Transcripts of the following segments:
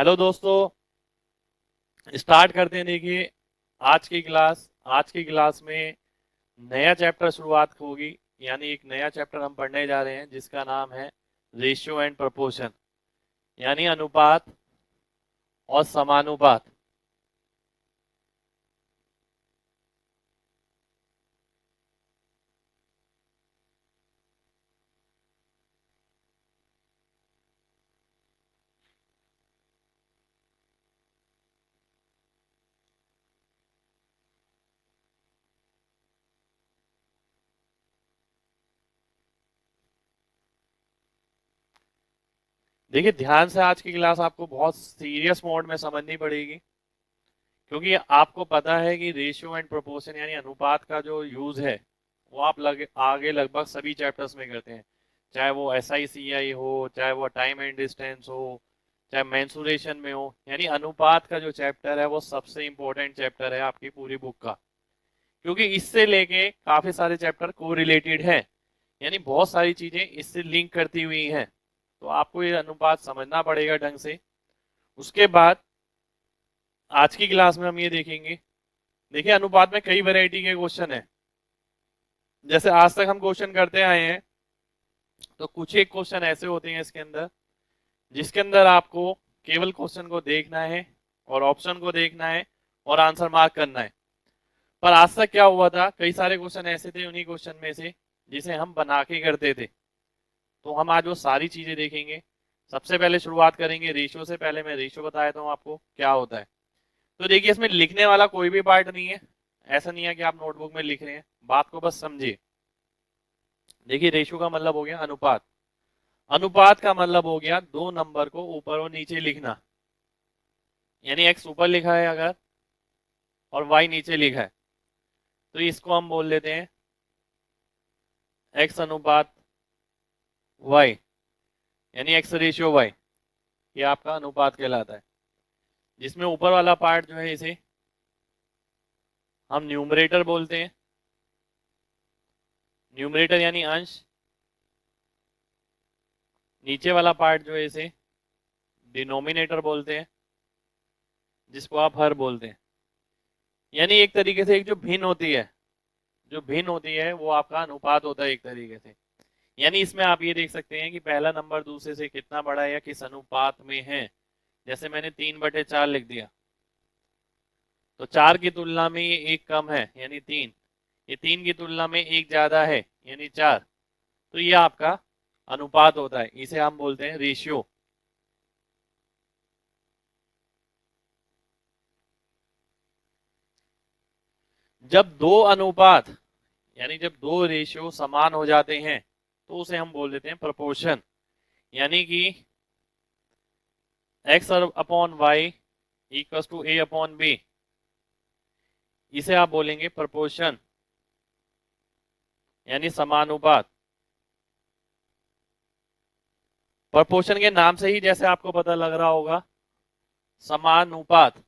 Hello दोस्तों, start करते हैं। देखिए, आज की क्लास में नया चैप्टर शुरुआत होगी। यानी एक नया चैप्टर हम पढ़ने जा रहे हैं जिसका नाम है रेशियो एंड प्रोपोर्शन, यानी अनुपात और समानुपात। देखिए, ध्यान से आज की क्लास आपको बहुत सीरियस मोड में समझनी पड़ेगी, क्योंकि आपको पता है कि रेशियो एंड प्रोपोर्शन यानी अनुपात का जो यूज है वो आप आगे लगभग सभी चैप्टर्स में करते हैं। चाहे वो SI CI हो, चाहे वो टाइम एंड डिस्टेंस हो, चाहे मेंसुरेशन में हो। यानी अनुपात का जो चैप्टर है वो सबसे इंपॉर्टेंट चैप्टर है आपकी पूरी बुक का, क्योंकि इससे लेके काफी सारे चैप्टर को रिलेटेड है। यानी बहुत सारी चीजें इससे लिंक करती हुई हैं, तो आपको ये अनुपात समझना पड़ेगा ढंग से। उसके बाद आज की क्लास में हम ये देखेंगे। देखिए, अनुपात में कई वैरायटी के क्वेश्चन है। जैसे आज तक हम क्वेश्चन करते आए हैं, तो कुछ एक क्वेश्चन ऐसे होते हैं इसके अंदर जिसके अंदर आपको केवल क्वेश्चन को देखना है और ऑप्शन को देखना है और आंसर मार्क करना है। पर आज तक क्या हुआ था, कई सारे क्वेश्चन ऐसे थे उन्हीं क्वेश्चन में से जिसे हम बना के करते थे। तो हम आज वो सारी चीजें देखेंगे। सबसे पहले शुरुआत करेंगे रेशियो से। पहले मैं रेशियो बता देता हूँ आपको क्या होता है। तो देखिए, इसमें लिखने वाला कोई भी पार्ट नहीं है। ऐसा नहीं है कि आप नोटबुक में लिख रहे हैं, बात को बस समझिए। देखिए, रेशियो का मतलब हो गया अनुपात। अनुपात का मतलब हो गया दो नंबर को ऊपर और नीचे लिखना। यानी एक्स ऊपर लिखा है अगर और वाई नीचे लिखा है, तो इसको हम बोल देते हैं एक्स अनुपात वाई, यानी एक्स रेशियो वाई। ये आपका अनुपात कहलाता है, जिसमें ऊपर वाला पार्ट जो है इसे हम न्यूमरेटर बोलते हैं। न्यूमरेटर यानी अंश। नीचे वाला पार्ट जो है इसे डिनोमिनेटर बोलते हैं, जिसको आप हर बोलते हैं। यानी एक तरीके से एक जो भिन्न होती है, जो भिन्न होती है वो आपका अनुपात होता है एक तरीके से। यानी इसमें आप ये देख सकते हैं कि पहला नंबर दूसरे से कितना बड़ा है या किस अनुपात में है। जैसे मैंने 3/4 लिख दिया, तो 4 की तुलना में ये एक कम है यानी 3। ये 3 की तुलना में एक ज्यादा है यानी 4। तो ये आपका अनुपात होता है, इसे हम बोलते हैं रेशियो। जब दो अनुपात यानी जब दो रेशियो समान हो जाते हैं तो उसे हम बोल देते हैं प्रोपोर्शन। यानी कि X upon Y equal to A upon B, इसे आप बोलेंगे प्रोपोर्शन यानी समानुपात। प्रोपोर्शन के नाम से ही जैसे आपको पता लग रहा होगा, समानुपात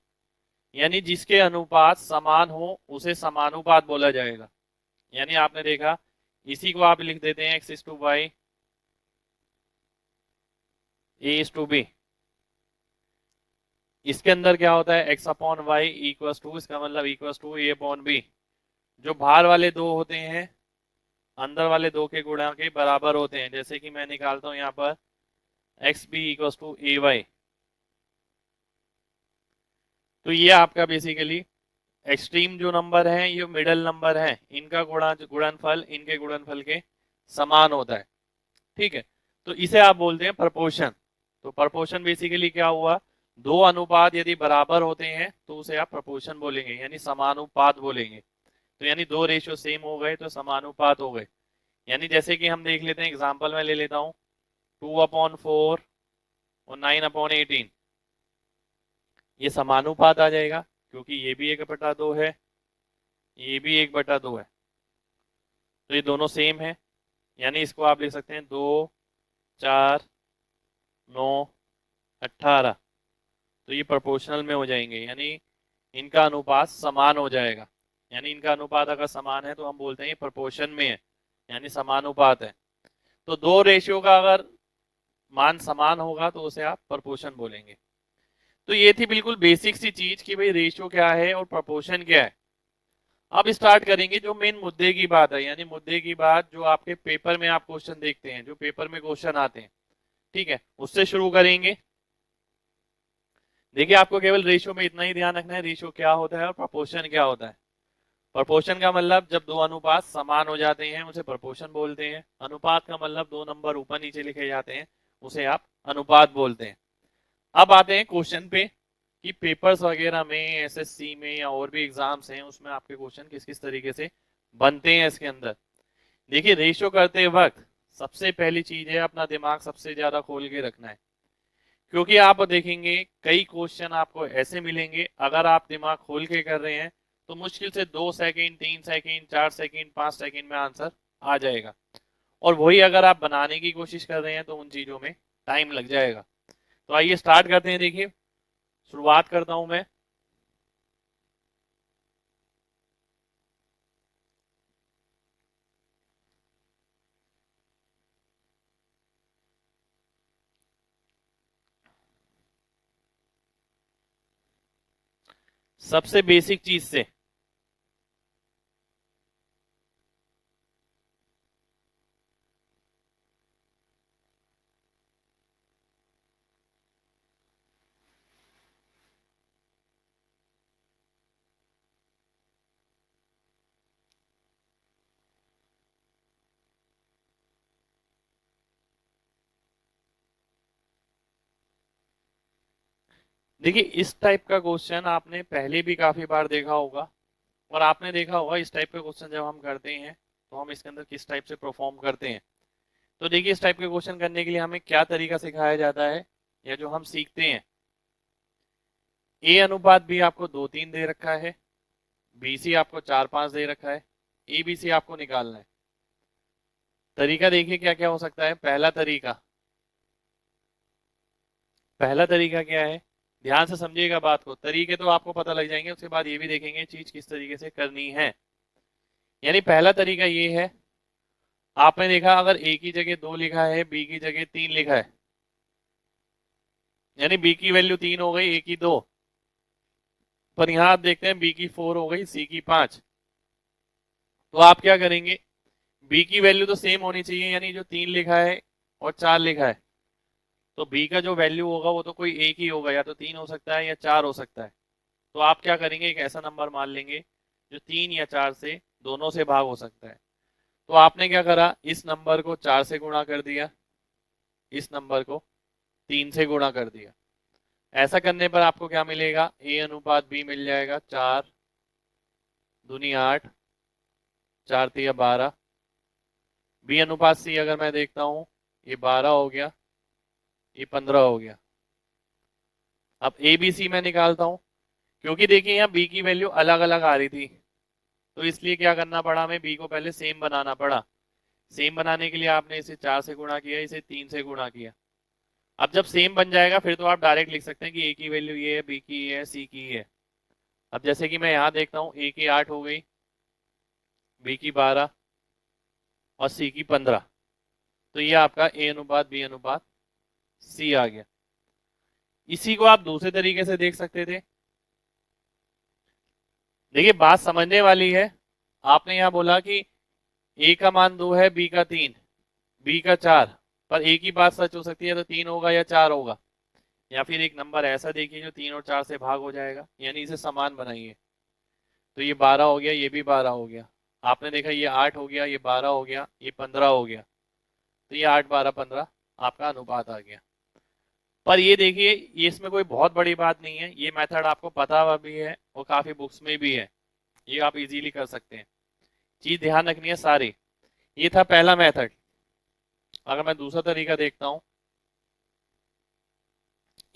यानी जिसके अनुपात समान हो उसे समानुपात बोला जाएगा। यानी आपने देखा, इसी को आप लिख देते हैं X is to Y A is to B. इसके अंदर क्या होता है, X upon Y equal to, इसका मतलब equal to A upon B. जो बाहर वाले दो होते हैं अंदर वाले दो के गुणा के बराबर होते हैं। जैसे कि मैं निकालता हूं यहाँ पर X B equal to A Y. तो ये आपका बेसिकली एक्सट्रीम जो नंबर है, ये मिडल नंबर है, इनका गुणनफल इनके गुणनफल के समान होता है। ठीक है, तो इसे आप बोलते हैं प्रोपोर्शन। तो प्रोपोर्शन बेसिकली क्या हुआ, दो अनुपात यदि बराबर होते हैं तो उसे आप प्रोपोर्शन बोलेंगे यानी समानुपात बोलेंगे। तो यानी दो रेशियो सेम हो गए तो समानुपात हो गए। यानी जैसे कि हम देख लेते हैं, एग्जांपल में ले लेता हूं 2/4 और 9/18। ये समानुपात आ जाएगा क्योंकि ये भी 1/2 है, ये भी 1/2 है। तो ये दोनों सेम है। यानी इसको आप लिख सकते हैं 2, 4, 9, 18। तो ये प्रोपोर्शनल में हो जाएंगे, यानी इनका अनुपात समान हो जाएगा। यानी इनका अनुपात अगर समान है तो हम बोलते हैं ये प्रोपोर्शन में है, यानी समानुपात है। तो दो रेशियो का अगर मान समान होगा तो उसे आप प्रोपोर्शन बोलेंगे। तो ये थी बिल्कुल बेसिक सी चीज कि भाई रेशियो क्या है और प्रोपोर्शन क्या है। अब स्टार्ट करेंगे जो मेन मुद्दे की बात है, यानी मुद्दे की बात जो आपके पेपर में आप क्वेश्चन देखते हैं, जो पेपर में क्वेश्चन आते हैं, ठीक है, उससे शुरू करेंगे। देखिए आपको केवल रेशियो में इतना ही ध्यान रखना है, रेशियो क्या होता है और प्रोपोर्शन क्या होता है। प्रोपोर्शन का मतलब जब दो अनुपात समान हो जाते हैं उसे प्रोपोर्शन बोलते हैं। अनुपात का मतलब दो नंबर ऊपर नीचे लिखे जाते हैं, उसे आप अनुपात बोलते हैं। अब आते हैं क्वेश्चन पे कि पेपर्स वगैरह में, एसएससी में या और भी एग्जाम्स हैं उसमें आपके क्वेश्चन किस किस तरीके से बनते हैं इसके अंदर। देखिए रेशियो करते वक्त सबसे पहली चीज है अपना दिमाग सबसे ज्यादा खोल के रखना है, क्योंकि आप देखेंगे कई क्वेश्चन आपको ऐसे मिलेंगे अगर आप दिमाग खोल के कर रहे हैं तो मुश्किल से 2 सेकंड, 3 सेकंड, 4 सेकंड, 5 सेकंड में आंसर आ जाएगा। और वही अगर आप बनाने की कोशिश कर रहे हैं तो उन चीजों में टाइम लग जाएगा। तो आइए स्टार्ट करते हैं। देखिए शुरुआत करता हूं मैं। सबसे बेसिक चीज से, देखिए इस टाइप का क्वेश्चन आपने पहले भी काफी बार देखा होगा, और आपने देखा होगा इस टाइप के क्वेश्चन जब हम करते हैं तो हम इसके अंदर किस टाइप से परफॉर्म करते हैं। तो देखिए इस टाइप के क्वेश्चन करने के लिए हमें क्या तरीका सिखाया जाता है या जो हम सीखते हैं। ए अनुपात बी आपको 2 3 दे रखा है, बी सी आपको 4 5 दे रखा है, ए बी सी आपको निकालना है। तरीका देखिए क्या क्या हो सकता है। पहला तरीका क्या है, ध्यान से समझिएगा बात को। तरीके तो आपको पता लग जाएंगे, उसके बाद ये भी देखेंगे चीज किस तरीके से करनी है। यानी पहला तरीका ये है, आपने देखा अगर ए की जगह 2 लिखा है, बी की जगह 3 लिखा है, यानी बी की वैल्यू 3 हो गई, ए की 2। पर यहां आप देखते हैं बी की 4 हो गई, सी की 5। तो आप क्या करेंगे, बी की वैल्यू तो सेम होनी चाहिए, यानी जो 3 लिखा है और 4 लिखा है, तो बी का जो वैल्यू होगा वो तो कोई एक ही होगा, या तो 3 हो सकता है या 4 हो सकता है। तो आप क्या करेंगे, एक ऐसा नंबर मान लेंगे जो 3 या 4 से दोनों से भाग हो सकता है। तो आपने क्या करा, इस नंबर को 4 से गुणा कर दिया, इस नंबर को 3 से गुणा कर दिया। ऐसा करने पर आपको क्या मिलेगा, ए अनुपात बी मिल जाएगा। 4 दूनी 8, 4 तिया 12। बी अनुपात सी अगर मैं देखता हूं, ये 12 हो गया, ये 15 हो गया। अब ए बी सी मैं निकालता हूं, क्योंकि देखिए यहाँ बी की वैल्यू अलग अलग आ रही थी, तो इसलिए क्या करना पड़ा, हमें बी को पहले सेम बनाना पड़ा। सेम बनाने के लिए आपने इसे 4 से गुणा किया, इसे 3 से गुणा किया। अब जब सेम बन जाएगा फिर तो आप डायरेक्ट लिख सकते हैं कि ए की वैल्यू ये है, बी की ये है, सी की ये है। अब जैसे कि मैं यहाँ देखता हूँ, ए की 8 हो गई, बी की 12 और सी की 15। तो ये आपका ए अनुपात बी अनुपात सी आ गया। इसी को आप दूसरे तरीके से देख सकते थे। देखिए बात समझने वाली है। आपने यहाँ बोला कि ए का मान 2 है, बी का 3, बी का 4। पर ए की बात सच हो सकती है, तो 3 होगा या 4 होगा। या फिर एक नंबर ऐसा देखिए जो 3 और 4 से भाग हो जाएगा, यानी इसे समान बनाइए। तो ये 12 हो गया, ये भी 12 हो गया। आपने देखा ये 8 हो गया, ये 12 हो गया, ये 15 हो गया। तो ये 8 12 15 आपका अनुपात आ गया। पर ये देखिए ये इसमें कोई बहुत बड़ी बात नहीं है, ये मेथड आपको पता हुआ भी है और काफी बुक्स में भी है, ये आप इजीली कर सकते हैं। चीज ध्यान रखनी है सारी। ये था पहला मेथड। अगर मैं दूसरा तरीका देखता हूं,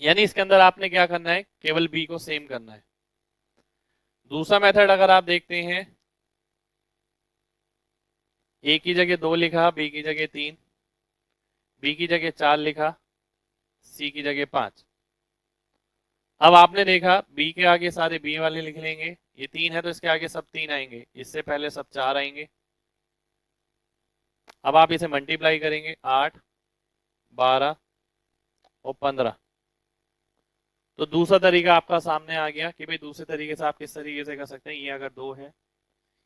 यानी इसके अंदर आपने क्या करना है, केवल बी को सेम करना है। दूसरा मेथड अगर आप देखते हैं, ए की जगह 2 लिखा, बी की जगह 3, बी की जगह 4 लिखा, सी की जगह 5। अब आपने देखा बी के आगे सारे बी वाले लिख लेंगे, ये 3 है तो इसके आगे सब 3 आएंगे, इससे पहले सब 4 आएंगे। अब आप इसे मल्टीप्लाई करेंगे, 8 12 और 15। तो दूसरा तरीका आपका सामने आ गया कि भाई दूसरे तरीके से आप किस तरीके से कर सकते हैं। ये अगर 2 है,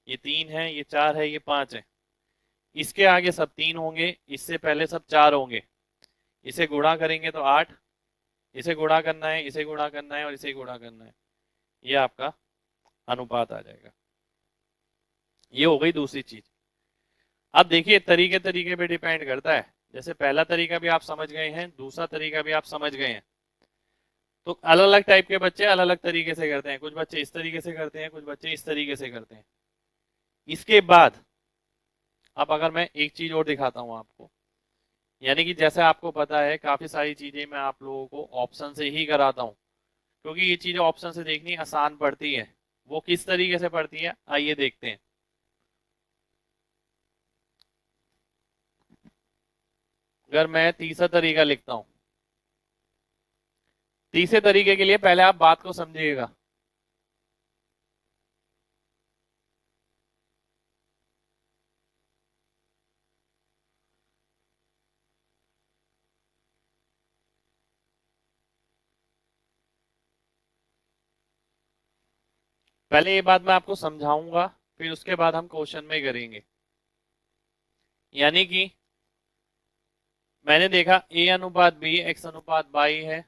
ये 3 है, ये 4 है, ये 5 है, इसके आगे सब 3 होंगे, इससे पहले सब 4 होंगे, इसे गुणा करेंगे तो 8, इसे गुणा करना है, इसे गुणा करना है और इसे गुणा करना है, ये आपका अनुपात आ जाएगा। ये हो गई दूसरी चीज। अब देखिए तरीके तरीके पे डिपेंड करता है। जैसे पहला तरीका भी आप समझ गए हैं, दूसरा तरीका भी आप समझ गए हैं, तो अलग अलग टाइप के बच्चे अलग अलग तरीके से करते हैं। कुछ बच्चे इस तरीके से करते हैं, कुछ बच्चे इस तरीके से करते हैं। इसके बाद अब अगर मैं एक चीज और दिखाता हूं आपको, यानी कि जैसे आपको पता है काफी सारी चीजें मैं आप लोगों को ऑप्शन से ही कराता हूं, क्योंकि ये चीजें ऑप्शन से देखनी आसान पड़ती है। वो किस तरीके से पड़ती है आइए देखते हैं। अगर मैं तीसरा तरीका लिखता हूं, तीसरे तरीके के लिए पहले आप बात को समझिएगा। पहले ये बात मैं आपको समझाऊंगा, फिर उसके बाद हम क्वेश्चन में करेंगे। यानी कि मैंने देखा ए अनुपात बी एक्स अनुपात वाई है,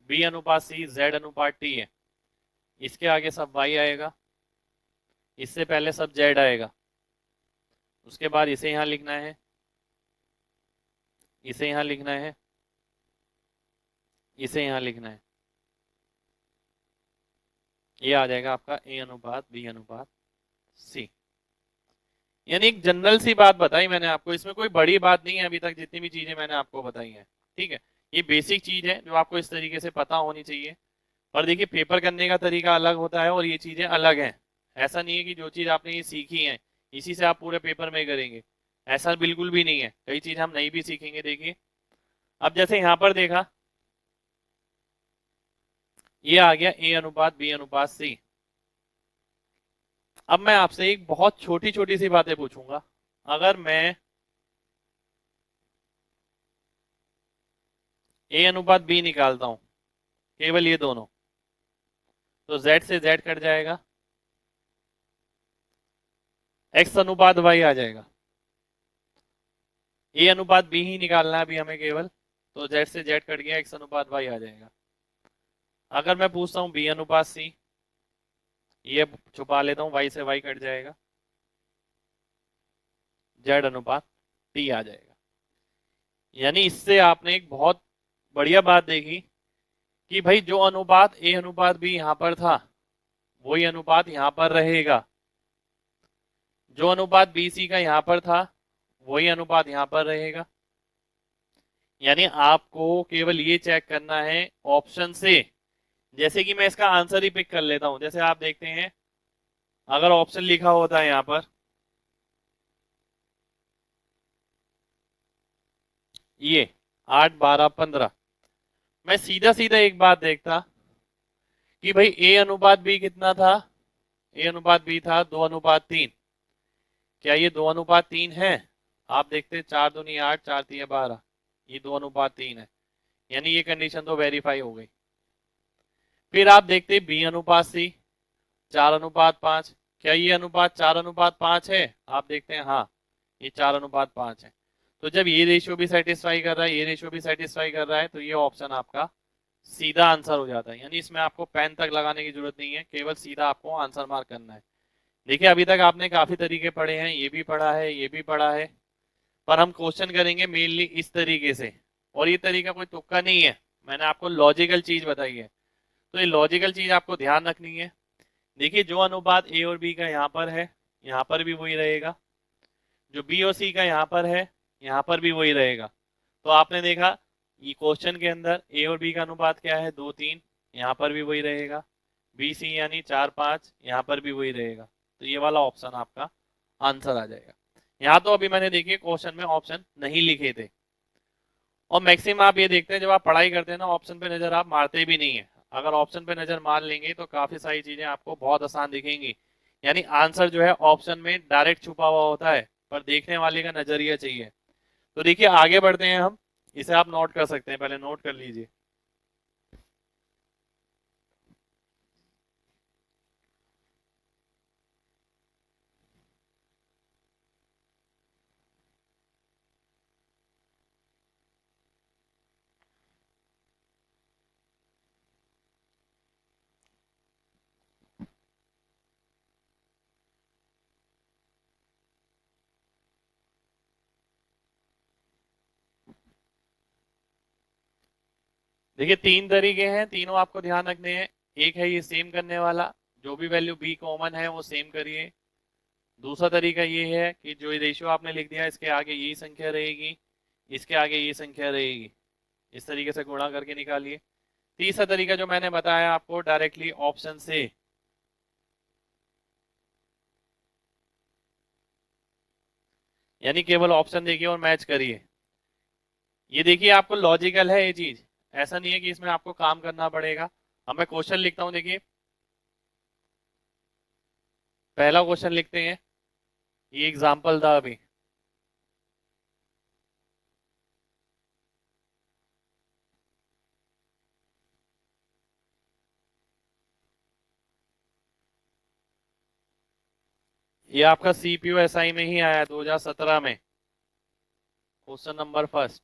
बी अनुपात सी जेड अनुपात टी है, इसके आगे सब वाई आएगा, इससे पहले सब जेड आएगा, उसके बाद इसे यहां लिखना है, इसे यहां लिखना है, इसे यहां लिखना है, ये आ जाएगा आपका ए अनुपात बी अनुपात सी। यानी एक जनरल सी बात बताई मैंने आपको, इसमें कोई बड़ी बात नहीं है अभी तक जितनी भी चीजें मैंने आपको बताई हैं। ठीक है, ये बेसिक चीज है जो आपको इस तरीके से पता होनी चाहिए। और देखिए पेपर करने का तरीका अलग होता है और ये चीजें अलग हैं। ऐसा नहीं है कि जो चीज आपने ये सीखी है इसी से आप पूरे पेपर में करेंगे, ऐसा बिल्कुल भी नहीं है। कई चीज हम नहीं भी सीखेंगे। देखिए अब जैसे यहाँ पर देखा, ये आ गया ए अनुपात बी अनुपात सी। अब मैं आपसे एक बहुत छोटी छोटी सी बातें पूछूंगा। अगर मैं ए अनुपात बी निकालता हूं, केवल ये दोनों, तो z से z कट जाएगा, x अनुपात y आ जाएगा। ए अनुपात बी ही निकालना है अभी हमें केवल, तो z से z कट गया, x अनुपात y आ जाएगा। अगर मैं पूछता हूँ बी अनुपात सी, ये छुपा लेता हूँ, y से y कट जाएगा, z अनुपात t आ जाएगा। यानी इससे आपने एक बहुत बढ़िया बात देखी कि भाई जो अनुपात ए अनुपात बी यहां पर था वही अनुपात यहां पर रहेगा, जो अनुपात बी सी का यहां पर था वही अनुपात यहां पर रहेगा। यानी आपको केवल ये चेक करना है ऑप्शन से। जैसे कि मैं इसका आंसर ही पिक कर लेता हूं, जैसे आप देखते हैं अगर ऑप्शन लिखा होता है यहां पर ये 8 12 15, मैं सीधा सीधा एक बात देखता कि भाई ए अनुपात बी कितना था, ए अनुपात बी था 2:3। क्या ये 2:3 है? आप देखते हैं 4 दूनी 8 4 3 12, ये 2:3 है, यानी ये कंडीशन तो वेरीफाई हो गई। फिर आप देखते हैं बी अनुपात सी 4:5, क्या ये अनुपात 4:5 है? आप देखते हैं हाँ, ये 4:5 है। तो जब ये रेशियो भी सेटिस्फाई कर रहा है, ये रेशियो भी सेटिस्फाई कर रहा है, तो ये ऑप्शन आपका सीधा आंसर हो जाता है। यानी इसमें आपको पेन तक लगाने की जरूरत नहीं है, केवल सीधा आपको आंसर मार्क करना है। देखिए अभी तक आपने काफी तरीके पढ़े हैं, ये भी पढ़ा है, ये भी पढ़ा है, पर हम क्वेश्चन करेंगे मेनली इस तरीके से। और ये तरीका कोई तुक्का नहीं है, मैंने आपको लॉजिकल चीज बताई है, तो ये लॉजिकल चीज आपको ध्यान रखनी है। देखिए जो अनुपात ए और बी का यहाँ पर है यहाँ पर भी वही रहेगा, जो बी और सी का यहाँ पर है यहाँ पर भी वही रहेगा। तो आपने देखा ये क्वेश्चन के अंदर ए और बी का अनुपात क्या है 2:3, यहाँ पर भी वही रहेगा, बी सी यानी 4:5, यहाँ पर भी वही रहेगा। तो ये वाला ऑप्शन आपका आंसर आ जाएगा। यहाँ तो अभी मैंने देखिए क्वेश्चन में ऑप्शन नहीं लिखे थे, और मैक्सिमम आप ये देखते हैं जब आप पढ़ाई करते हैं ना ऑप्शन पे नजर आप मारते भी नहीं है। अगर ऑप्शन पे नजर मार लेंगे तो काफी सारी चीजें आपको बहुत आसान दिखेंगी। यानी आंसर जो है ऑप्शन में डायरेक्ट छुपा हुआ होता है, पर देखने वाले का नजरिया चाहिए। तो देखिए आगे बढ़ते हैं हम, इसे आप नोट कर सकते हैं, पहले नोट कर लीजिए। देखिए तीन तरीके हैं, तीनों आपको ध्यान रखने हैं। एक है ये सेम करने वाला, जो भी वैल्यू बी कॉमन है वो सेम करिए। दूसरा तरीका ये है कि जो रेशियो आपने लिख दिया इसके आगे यही संख्या रहेगी, इसके आगे ये संख्या रहेगी, इस तरीके से गुणा करके निकालिए। तीसरा तरीका जो मैंने बताया आपको, डायरेक्टली ऑप्शन से यानी केवल ऑप्शन देखिए और मैच करिए। ये देखिए आपको लॉजिकल है ये चीज, ऐसा नहीं है कि इसमें आपको काम करना पड़ेगा। अब मैं क्वेश्चन लिखता हूं, देखिए पहला क्वेश्चन लिखते हैं, ये एग्जाम्पल था अभी। ये आपका सीपीयू एसआई में ही आया 2017 में, क्वेश्चन नंबर फर्स्ट।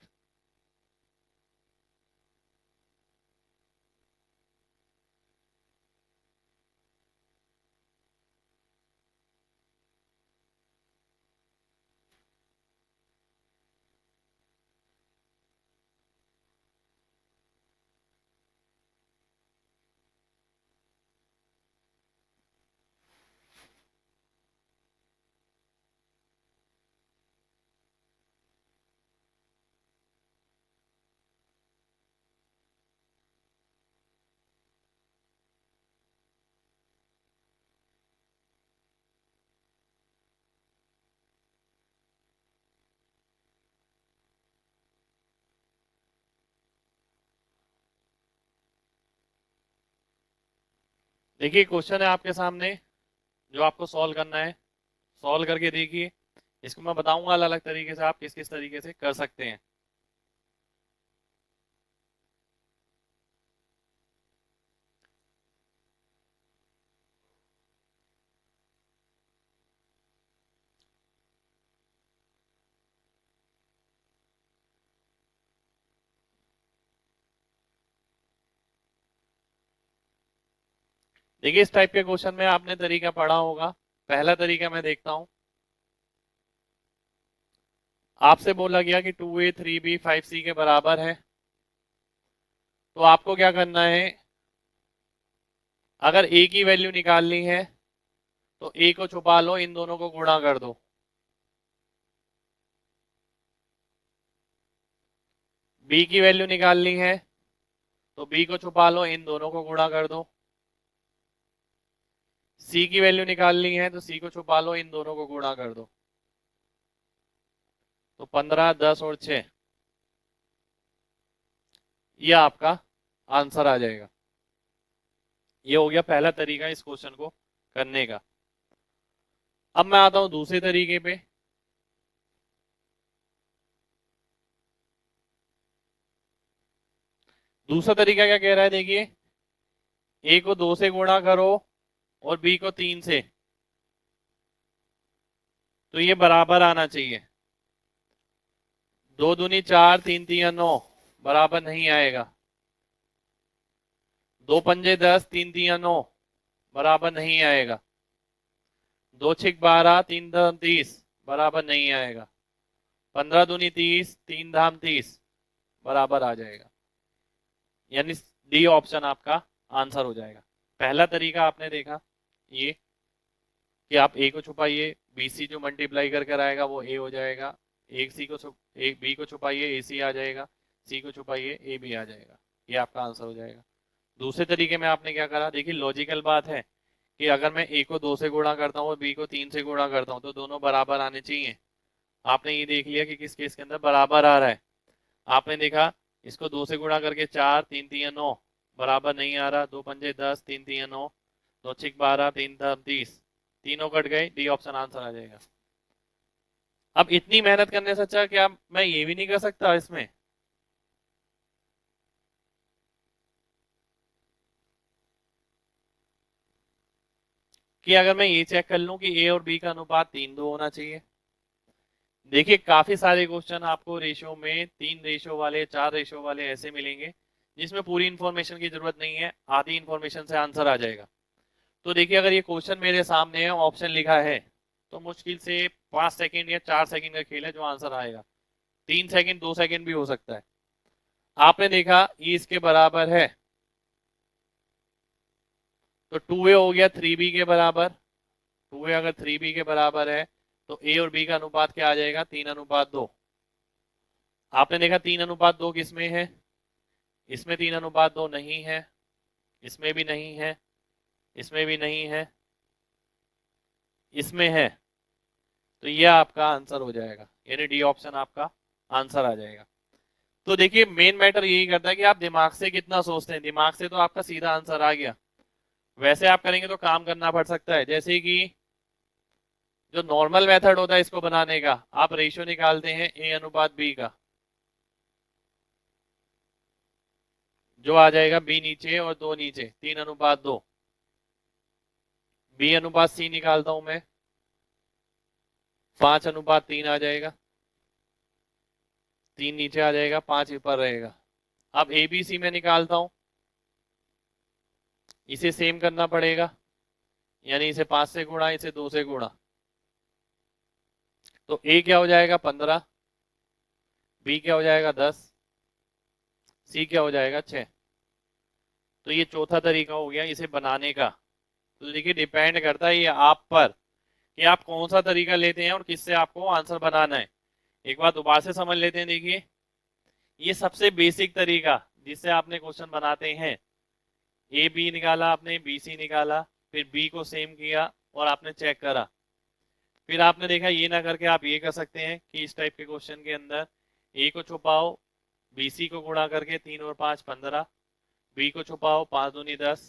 देखिए क्वेश्चन है आपके सामने जो आपको सॉल्व करना है, सॉल्व करके देखिए। इसको मैं बताऊंगा अलग अलग तरीके से आप किस किस तरीके से कर सकते हैं। देखिए इस टाइप के क्वेश्चन में आपने तरीका पढ़ा होगा। पहला तरीका मैं देखता हूं, आपसे बोला गया कि 2a 3b 5c के बराबर है, तो आपको क्या करना है, अगर a की वैल्यू निकालनी है तो a को छुपा लो, इन दोनों को गुणा कर दो। b की वैल्यू निकालनी है तो b को छुपा लो, इन दोनों को गुणा कर दो। c की वैल्यू निकालनी है तो c को छुपा लो, इन दोनों को गुणा कर दो। तो 15 10 और 6, ये आपका आंसर आ जाएगा। ये हो गया पहला तरीका इस क्वेश्चन को करने का। अब मैं आता हूं दूसरे तरीके पे। दूसरा तरीका क्या कह रहा है, देखिए a को 2 से गुणा करो और b को 3 से, तो ये बराबर आना चाहिए। 2 दूनी 4 3 3 9, बराबर नहीं आएगा। 2 पंजे 10 3 3 9, बराबर नहीं आएगा। 2 छिक 12 3 धाम 30, बराबर नहीं आएगा। 15 दूनी 30 3 धाम 30, बराबर आ जाएगा। यानी डी ऑप्शन आपका आंसर हो जाएगा। पहला तरीका आपने देखा ये कि आप ए को छुपाइए, बी सी जो मल्टीप्लाई करके आएगा वो ए हो जाएगा। एक सी को एक बी को छुपाइए, ए सी आ जाएगा। सी को छुपाइए, ए बी आ जाएगा। ये आपका आंसर हो जाएगा। दूसरे तरीके में आपने क्या करा, देखिए लॉजिकल बात है कि अगर मैं ए को 2 से गुणा करता हूँ और बी को 3 से गुणा करता हूँ तो दोनों बराबर आने चाहिए। आपने ये देख लिया कि किस केस के अंदर बराबर आ रहा है। आपने देखा इसको 2 से गुणा करके 4 3 3 9, बराबर नहीं आ रहा। 2 पंजे 10 3 3 9, 2 छिक 12 3 30, तीनों कट गए, डी ऑप्शन आंसर आ जाएगा। अब इतनी मेहनत करने से अच्छा क्या मैं ये भी नहीं कर सकता इसमें कि अगर मैं ये चेक कर लूं कि ए और बी का अनुपात 3:2 होना चाहिए। देखिए काफी सारे क्वेश्चन आपको रेशियो में 3 रेशियो वाले 4 रेशियो वाले ऐसे मिलेंगे जिसमें पूरी इंफॉर्मेशन की जरूरत नहीं है, आधी इंफॉर्मेशन से आंसर आ जाएगा। तो देखिए अगर ये क्वेश्चन मेरे सामने है, ऑप्शन लिखा है, तो मुश्किल से 5 सेकंड या 4 सेकंड का खेल है जो आंसर आएगा। 3 सेकंड 2 सेकंड भी हो सकता है। आपने देखा ये इसके बराबर है, तो 2a हो गया 3b के बराबर। 2a अगर 3b के बराबर है तो a और b का अनुपात क्या आ जाएगा, 3:2। आपने देखा 3:2 किस में है, इसमें 3:2 नहीं है, इसमें भी नहीं है, इसमें भी नहीं है, इसमें है। तो ये आपका आंसर हो जाएगा, यानी डी ऑप्शन आपका आंसर आ जाएगा। तो देखिए मेन मैटर यही करता है कि आप दिमाग से कितना सोचते हैं। दिमाग से तो आपका सीधा आंसर आ गया, वैसे आप करेंगे तो काम करना पड़ सकता है। जैसे कि जो नॉर्मल मेथड होता है इसको बनाने का, आप रेशियो निकालते हैं a/b का, जो आ जाएगा b नीचे और 2 नीचे, 3:2। b/c निकालता हूं मैं, 5:3 आ जाएगा, 3 नीचे आ जाएगा, 5 ऊपर रहेगा। अब abc में निकालता हूं, इसे सेम करना पड़ेगा, यानी इसे 5 से गुणा, इसे 2 से गुणा। तो a क्या हो जाएगा 15, b क्या हो जाएगा 10, c क्या हो जाएगा 6। तो ये चौथा तरीका हो गया इसे बनाने का। तो देखिए डिपेंड करता है ये आप पर कि आप कौन सा तरीका लेते हैं और किससे आपको आंसर बनाना है। एक बार दोबारा से समझ लेते हैं। देखिए ये सबसे बेसिक तरीका जिससे आपने क्वेश्चन बनाते हैं, ए बी निकाला आपने, बी सी निकाला, फिर बी को सेम किया और आपने चेक करा। फिर आपने देखा ये ना करके आप ये कर सकते हैं कि इस टाइप के क्वेश्चन के अंदर ए को छुपाओ, बी सी को गुणा करके 3 और 5 15, बी को छुपाओ 5 दूनी 10,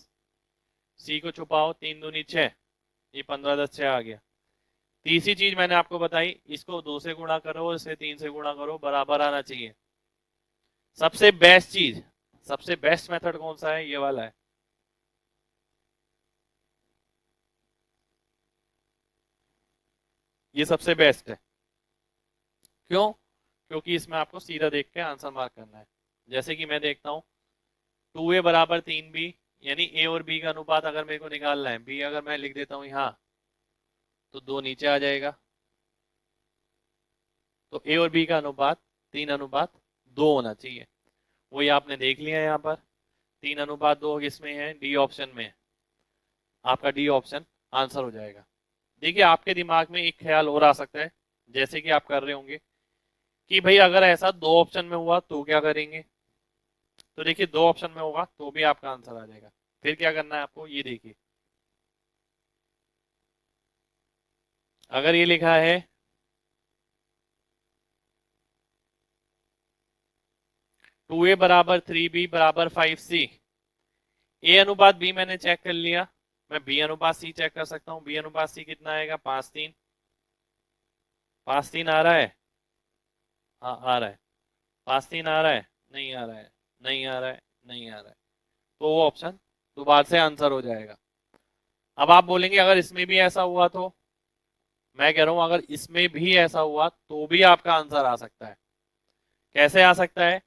सी को छुपाओ 3 दूनी 6, ये 15 10 6 आ गया। तीसरी चीज मैंने आपको बताई, इसको 2 से गुणा करो और इसे 3 से गुणा करो, बराबर आना चाहिए। सबसे बेस्ट चीज, सबसे बेस्ट मेथड कौन सा है, ये वाला है। ये सबसे बेस्ट है। क्यों? क्योंकि इसमें आपको सीधा देख के आंसर मार्क करना है। जैसे कि मैं देखता हूँ 2a बराबर 3b, यानी a और b का अनुपात अगर मेरे को निकालना है, b अगर मैं लिख देता हूँ यहाँ तो 2 नीचे आ जाएगा। तो a और b का अनुपात 3:2 होना चाहिए। वही आपने देख लिया यहाँ पर, 3:2 किसमें है, डी ऑप्शन में। आपका डी ऑप्शन आंसर हो जाएगा। देखिए आपके दिमाग में एक ख्याल और आ सकता है, जैसे कि आप कर रहे होंगे कि भाई अगर ऐसा 2 ऑप्शन में हुआ तो क्या करेंगे। तो देखिए 2 ऑप्शन में होगा तो भी आपका आंसर आ जाएगा। फिर क्या करना है आपको, ये देखिए अगर ये लिखा है 2a बराबर 3b बराबर 5c, a/b मैंने चेक कर लिया, मैं b/c चेक कर सकता हूँ। b/c कितना आएगा, 5 3, 5 3 आ रहा है, हाँ आ रहा है। 5 3 आ रहा है, नहीं आ रहा है, नहीं आ रहा है, नहीं आ रहा है। तो वो ऑप्शन दोबारा से आंसर हो जाएगा। अब आप बोलेंगे अगर इसमें भी ऐसा हुआ तो, मैं कह रहा हूं अगर इसमें भी ऐसा हुआ तो भी आपका आंसर आ सकता है। कैसे आ सकता है,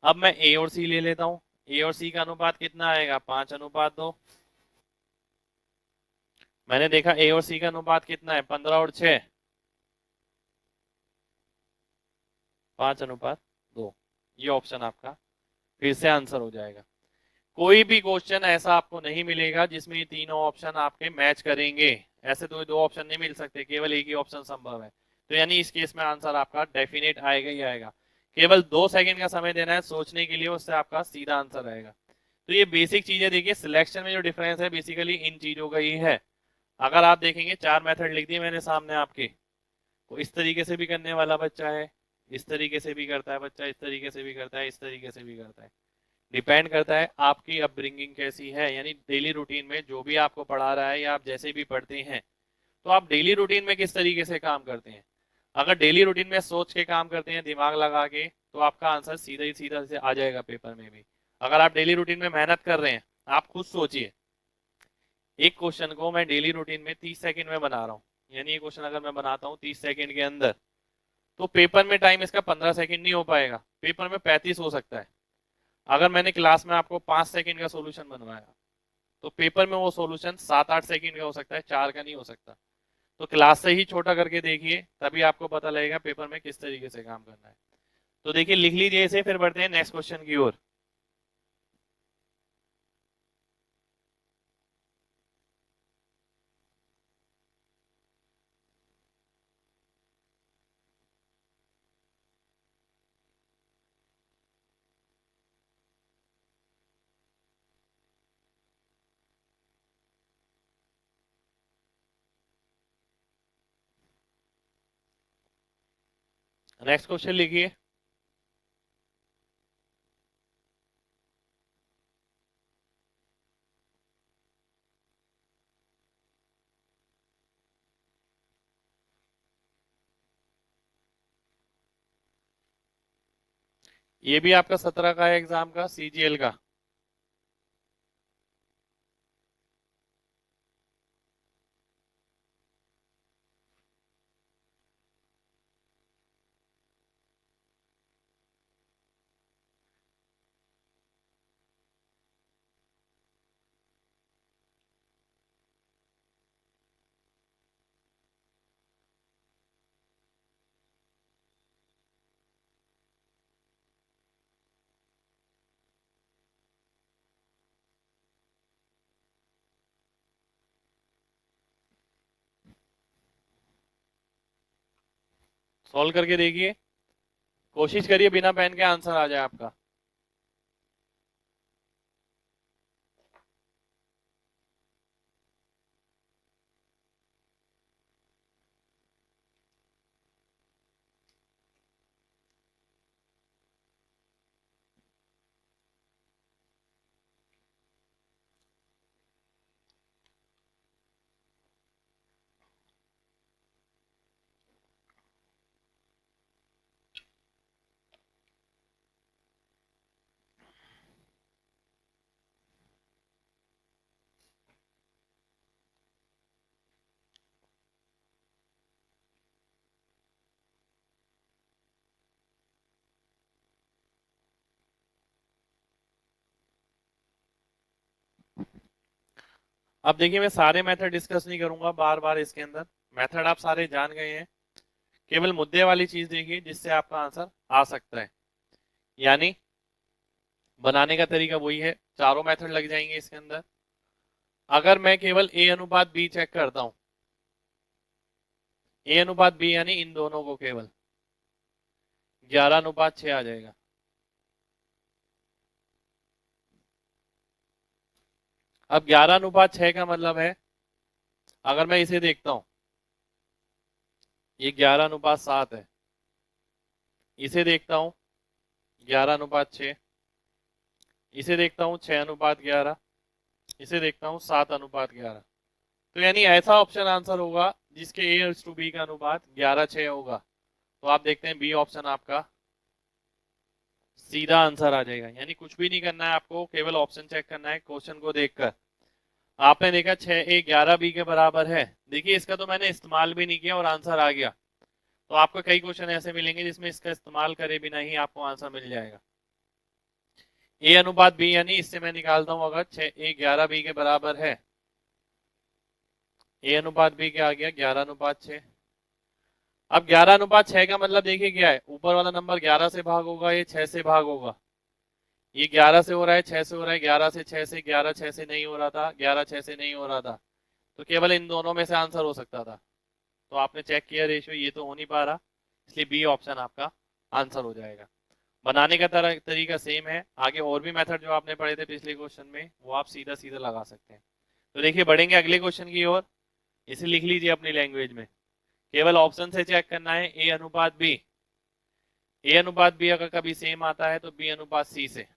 अब मैं ए और सी ले लेता हूं। ए और सी का अनुपात कितना आएगा, 5:2। मैंने देखा ए और सी का अनुपात कितना है, 15 और 6, 5:2। ये ऑप्शन आपका फिर से आंसर हो जाएगा। कोई भी क्वेश्चन ऐसा आपको नहीं मिलेगा जिसमें ये तीनों ऑप्शन आपके मैच करेंगे। ऐसे तो 2 ऑप्शन नहीं मिल सकते, केवल एक ही ऑप्शन संभव है। तो यानी इस केस में आंसर आपका डेफिनेट आएगा ही आएगा। केवल 2 सेकंड का समय देना है सोचने के लिए, उससे आपका सीधा आंसर आएगा। तो ये बेसिक चीजें देखिए, सिलेक्शन में जो डिफरेंस है बेसिकली इन चीजों का ही है। अगर आप देखेंगे 4 मेथड लिख दिए मैंने सामने आपके, तो इस तरीके से भी करने वाला बच्चा है, इस तरीके से भी करता है बच्चा, इस तरीके से भी करता है, इस तरीके से भी करता है। डिपेंड करता है आपकी अपब्रिंगिंग कैसी है, यानी डेली रूटीन में जो भी आपको पढ़ा रहा है या आप जैसे भी पढ़ते हैं, तो आप डेली रूटीन में किस तरीके से काम करते हैं। अगर डेली रूटीन में सोच के काम करते हैं, दिमाग लगा के, तो आपका आंसर सीधा ही सीधा से आ जाएगा पेपर में भी। अगर आप डेली रूटीन में मेहनत कर रहे हैं, आप खुद सोचिए, एक क्वेश्चन को मैं डेली रूटीन में 30 सेकंड में बना रहा हूँ, यानी ये क्वेश्चन अगर मैं बनाता हूँ 30 सेकंड के अंदर, तो पेपर में टाइम इसका 15 सेकंड नहीं हो पाएगा, पेपर में 35 हो सकता है। अगर मैंने क्लास में आपको 5 सेकंड का सोल्यूशन बनवाया, तो पेपर में वो सोल्यूशन 7 8 सेकंड का हो सकता है, 4 का नहीं हो सकता। तो क्लास से ही छोटा करके देखिए, तभी आपको पता लगेगा पेपर में किस तरीके से काम करना है। तो देखिए लिख लीजिए इसे, फिर बढ़ते हैं नेक्स्ट क्वेश्चन की ओर। नेक्स्ट क्वेश्चन लिखिए। ये भी आपका 17 का है एग्जाम का, सीजीएल का। सॉल्व करके देखिए, कोशिश करिए बिना पेन के आंसर आ जाए आपका। अब देखिए, मैं सारे मेथड डिस्कस नहीं करूंगा बार बार इसके अंदर, मेथड आप सारे जान गए हैं। केवल मुद्दे वाली चीज देखिए जिससे आपका आंसर आ सकता है, यानी बनाने का तरीका वही है, चारों मेथड लग जाएंगे इसके अंदर। अगर मैं केवल ए अनुपात बी चेक करता हूं, ए अनुपात बी यानी इन दोनों को केवल 11:6 आ जाएगा। अब 11:6 का मतलब है, अगर मैं इसे देखता हूं, ये 11:7 है। इसे देखता हूं 11:6, इसे देखता हूं 6:11, इसे देखता हूं 7:11। तो यानी ऐसा ऑप्शन आंसर होगा जिसके ए टू बी का अनुपात 11:6 होगा। तो आप देखते हैं बी ऑप्शन आपका सीधा आंसर आ जाएगा। यानी कुछ भी नहीं करना है आपको, केवल ऑप्शन चेक करना है क्वेश्चन को देखकर। आपने देखा 6a 11 बी के बराबर है, देखिए इसका तो मैंने इस्तेमाल भी नहीं किया और आंसर आ गया। तो आपको कई क्वेश्चन ऐसे मिलेंगे जिसमें इसका इस्तेमाल करे बिना ही आपको आंसर मिल जाएगा। ए अनुपात बी यानी इससे मैं निकालता हूं, अगर 6a 11 बी के बराबर है, ए अनुपात बी क्या आ गया 11:6। अब 11:6 का मतलब देखिए क्या है, ऊपर वाला नंबर 11 से भाग होगा, ये 6 से भाग होगा। ये 11 से हो रहा है, 6 से हो रहा है, 11 से 6 से, 11 6 से नहीं हो रहा था, 11 6 से नहीं हो रहा था। तो केवल इन दोनों में से आंसर हो सकता था। तो आपने चेक किया रेशियो, ये तो हो नहीं पा रहा, इसलिए बी ऑप्शन आपका आंसर हो जाएगा। बनाने का तरीका सेम है, आगे और भी मेथड जो आपने पढ़े थे पिछले क्वेश्चन में वो आप सीधा सीधा लगा सकते हैं। तो देखिए बढ़ेंगे अगले क्वेश्चन की ओर, इसे लिख लीजिए अपनी लैंग्वेज में। केवल ऑप्शन से चेक करना है, ए अनुपात बी, ए अनुपात बी अगर कभी सेम आता है तो बी अनुपात सी से।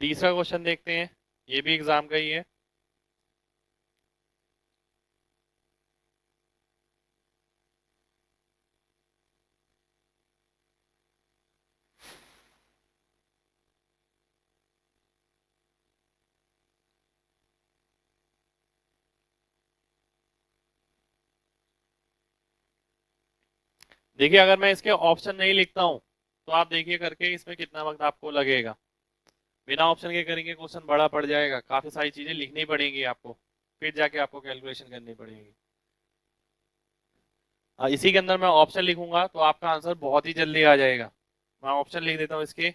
तीसरा क्वेश्चन देखते हैं, ये भी एग्जाम का ही है। देखिए अगर मैं इसके ऑप्शन नहीं लिखता हूं तो आप देखिए करके इसमें कितना वक्त आपको लगेगा। बिना ऑप्शन के करेंगे क्वेश्चन बड़ा पड़ जाएगा, काफी सारी चीजें लिखनी पड़ेंगी आपको, फिर जाके आपको कैलकुलेशन करनी पड़ेगी। इसी के अंदर मैं ऑप्शन लिखूंगा तो आपका आंसर बहुत ही जल्दी आ जाएगा। मैं ऑप्शन लिख देता हूँ इसके।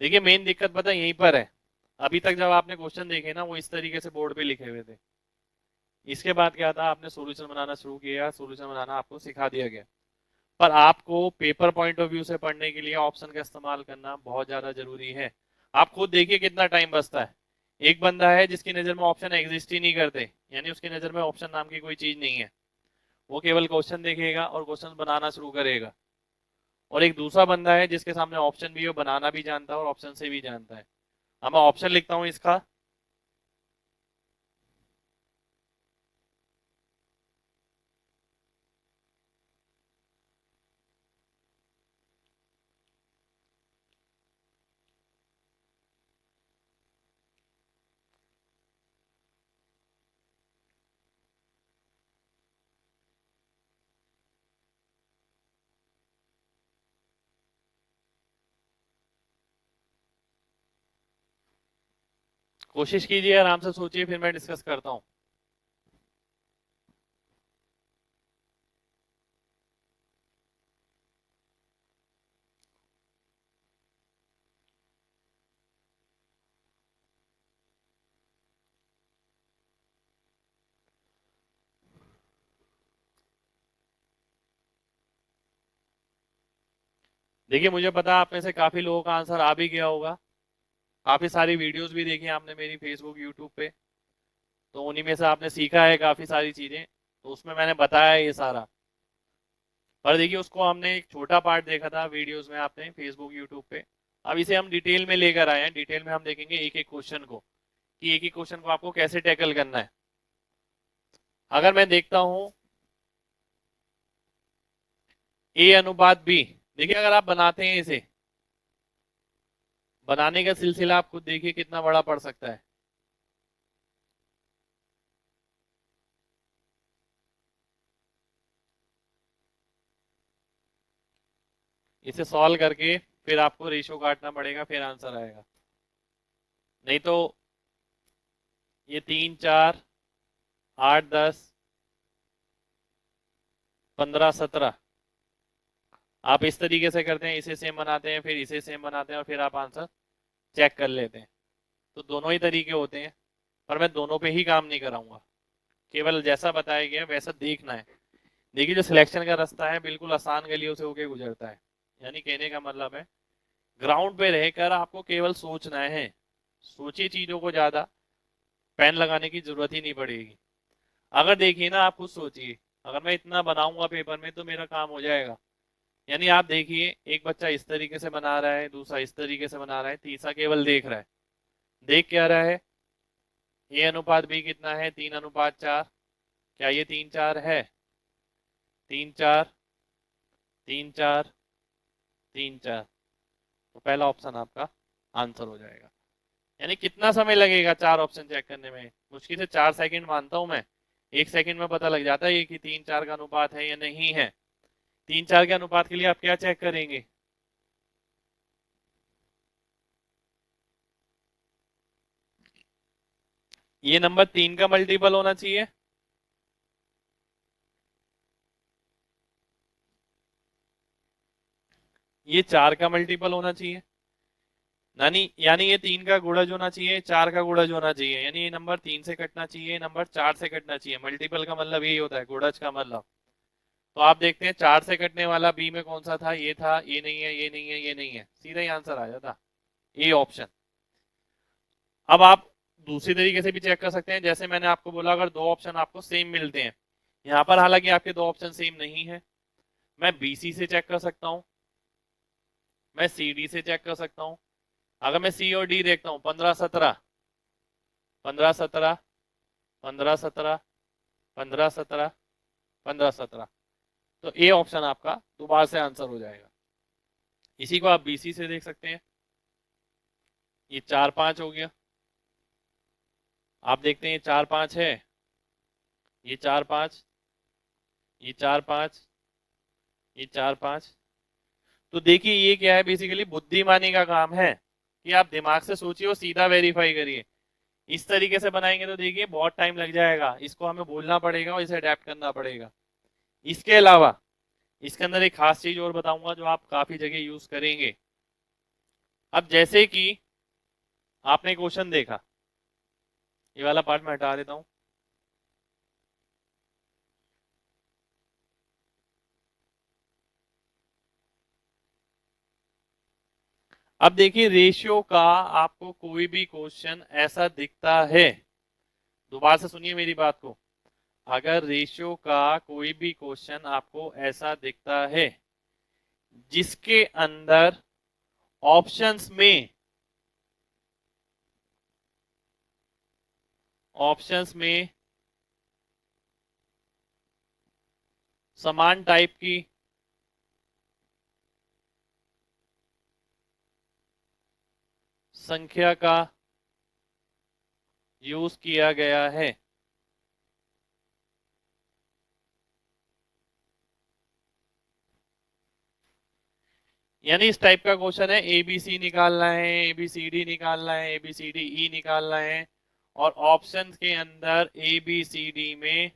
देखिए मेन दिक्कत पता है यहीं पर है। अभी तक जब आपने क्वेश्चन देखे ना वो इस तरीके से बोर्ड पे लिखे हुए थे। इसके बाद क्या था, आपने सॉल्यूशन बनाना शुरू किया, सॉल्यूशन बनाना आपको सिखा दिया गया। पर आपको पेपर पॉइंट ऑफ व्यू से पढ़ने के लिए ऑप्शन का इस्तेमाल करना बहुत ज्यादा जरूरी है। आप खुद देखिए कितना टाइम बचता है। एक बंदा है जिसकी नजर में ऑप्शन एग्जिस्ट ही नहीं करते, यानी उसकी नजर में ऑप्शन नाम की कोई चीज नहीं है। वो केवल क्वेश्चन देखेगा और क्वेश्चन बनाना शुरू करेगा। और एक दूसरा बंदा है जिसके सामने ऑप्शन भी है, वो बनाना भी जानता है और ऑप्शन से भी जानता है। अब मैं ऑप्शन लिखता हूं इसका। कोशिश कीजिए आराम से सोचिए, फिर मैं डिस्कस करता हूँ। देखिए मुझे पता है आप में से काफी लोगों का आंसर आ भी गया होगा। काफी सारी वीडियोस भी देखी आपने मेरी फेसबुक यूट्यूब पे, तो उन्हीं में से आपने सीखा है काफी सारी चीजें, तो उसमें मैंने बताया है ये सारा। पर देखिए उसको हमने एक छोटा पार्ट देखा था वीडियोस में आपने फेसबुक यूट्यूब पे। अब इसे हम डिटेल में लेकर आए हैं, डिटेल में हम देखेंगे एक एक क्वेश्चन को, कि एक एक क्वेश्चन को आपको कैसे टैकल करना है। अगर मैं देखता हूं ए अनुपात बी, देखिए अगर आप बनाते हैं इसे, बनाने का सिलसिला आप खुद देखिए कितना बड़ा पड़ सकता है। इसे सॉल्व करके फिर आपको रेशो काटना पड़ेगा, फिर आंसर आएगा। नहीं तो ये 3 4 8 10 15 17, आप इस तरीके से करते हैं, इसे सेम बनाते हैं फिर इसे सेम बनाते हैं और फिर आप आंसर चेक कर लेते हैं। तो दोनों ही तरीके होते हैं, पर मैं दोनों पे ही काम नहीं कराऊंगा। केवल जैसा बताया गया वैसा देखना है। देखिए जो सिलेक्शन का रास्ता है बिल्कुल आसान गलियों से होके गुजरता है। यानी कहने का मतलब है ग्राउंड पे रहकर आपको केवल सोचना है। सोचिए चीजों को, ज्यादा पेन लगाने की जरूरत ही नहीं पड़ेगी। अगर देखिए ना, आप खुद सोचिए, अगर मैं इतना बनाऊंगा पेपर में तो मेरा काम हो जाएगा। यानी आप देखिए एक बच्चा इस तरीके से बना रहा है, दूसरा इस तरीके से बना रहा है, तीसरा केवल देख रहा है। देख क्या रहा है, ए अनुपात बी कितना है, 3:4। क्या ये 3 4 है? 3 4 3 4 3 4। तो पहला ऑप्शन आपका आंसर हो जाएगा। यानी कितना समय लगेगा चार ऑप्शन चेक करने में? मुश्किल से 4 सेकंड मानता हूं मैं। 1 सेकंड में पता लग जाता है ये कि 3 4 का अनुपात है या नहीं है। 3 4 के अनुपात के लिए आप क्या चेक करेंगे? ये नंबर 3 का मल्टीपल होना चाहिए। ये 4 का मल्टीपल होना चाहिए। नानी यानी ये 3 का गुणज होना चाहिए, 4 का गुणज होना चाहिए। यानी ये नंबर 3 से कटना चाहिए, नंबर 4 से कटना चाहिए। मल्टीपल का मतलब यही होता है, गुणज का मतलब। तो आप देखते हैं 4 से कटने वाला बी में कौन सा था, ये था। ये नहीं है, ये नहीं है, ये नहीं है, सीधा ही आंसर आ जाता, ए ऑप्शन। अब आप दूसरी तरीके से भी चेक कर सकते हैं, जैसे मैंने आपको बोला अगर दो ऑप्शन आपको सेम मिलते हैं, यहाँ पर हालांकि आपके दो ऑप्शन सेम नहीं है, मैं बीसी से चेक कर सकता हूँ, मैं सी डी से चेक कर सकता हूँ। अगर मैं सी और डी देखता हूँ, 15 17, 15 17, 15 17, 15 17, 15 17, तो ए ऑप्शन आपका दोबारा से आंसर हो जाएगा। इसी को आप बीसी से देख सकते हैं, ये 4 5 हो गया। आप देखते हैं ये 4 5 है, ये 4 5, ये 4 5, ये 4 5। तो देखिए ये क्या है, बेसिकली बुद्धिमानी का काम है कि आप दिमाग से सोचिए और सीधा वेरीफाई करिए। इस तरीके से बनाएंगे तो देखिए बहुत टाइम लग जाएगा, इसको हमें भूलना पड़ेगा और इसे अडेप्ट करना पड़ेगा। इसके अलावा इसके अंदर एक खास चीज और बताऊंगा जो आप काफी जगह यूज करेंगे। अब जैसे कि आपने क्वेश्चन देखा, ये वाला पार्ट मैं हटा देता हूं। अब देखिए रेशियो का आपको कोई भी क्वेश्चन ऐसा दिखता है, दोबारा से सुनिए मेरी बात को, अगर रेशियो का कोई भी क्वेश्चन आपको ऐसा दिखता है जिसके अंदर ऑप्शंस में समान टाइप की संख्या का यूज किया गया है, यानी इस टाइप का क्वेश्चन है, एबीसी निकालना है, एबीसीडी निकालना है, एबीसीडी निकालना है, और ऑप्शन के अंदर एबीसीडी में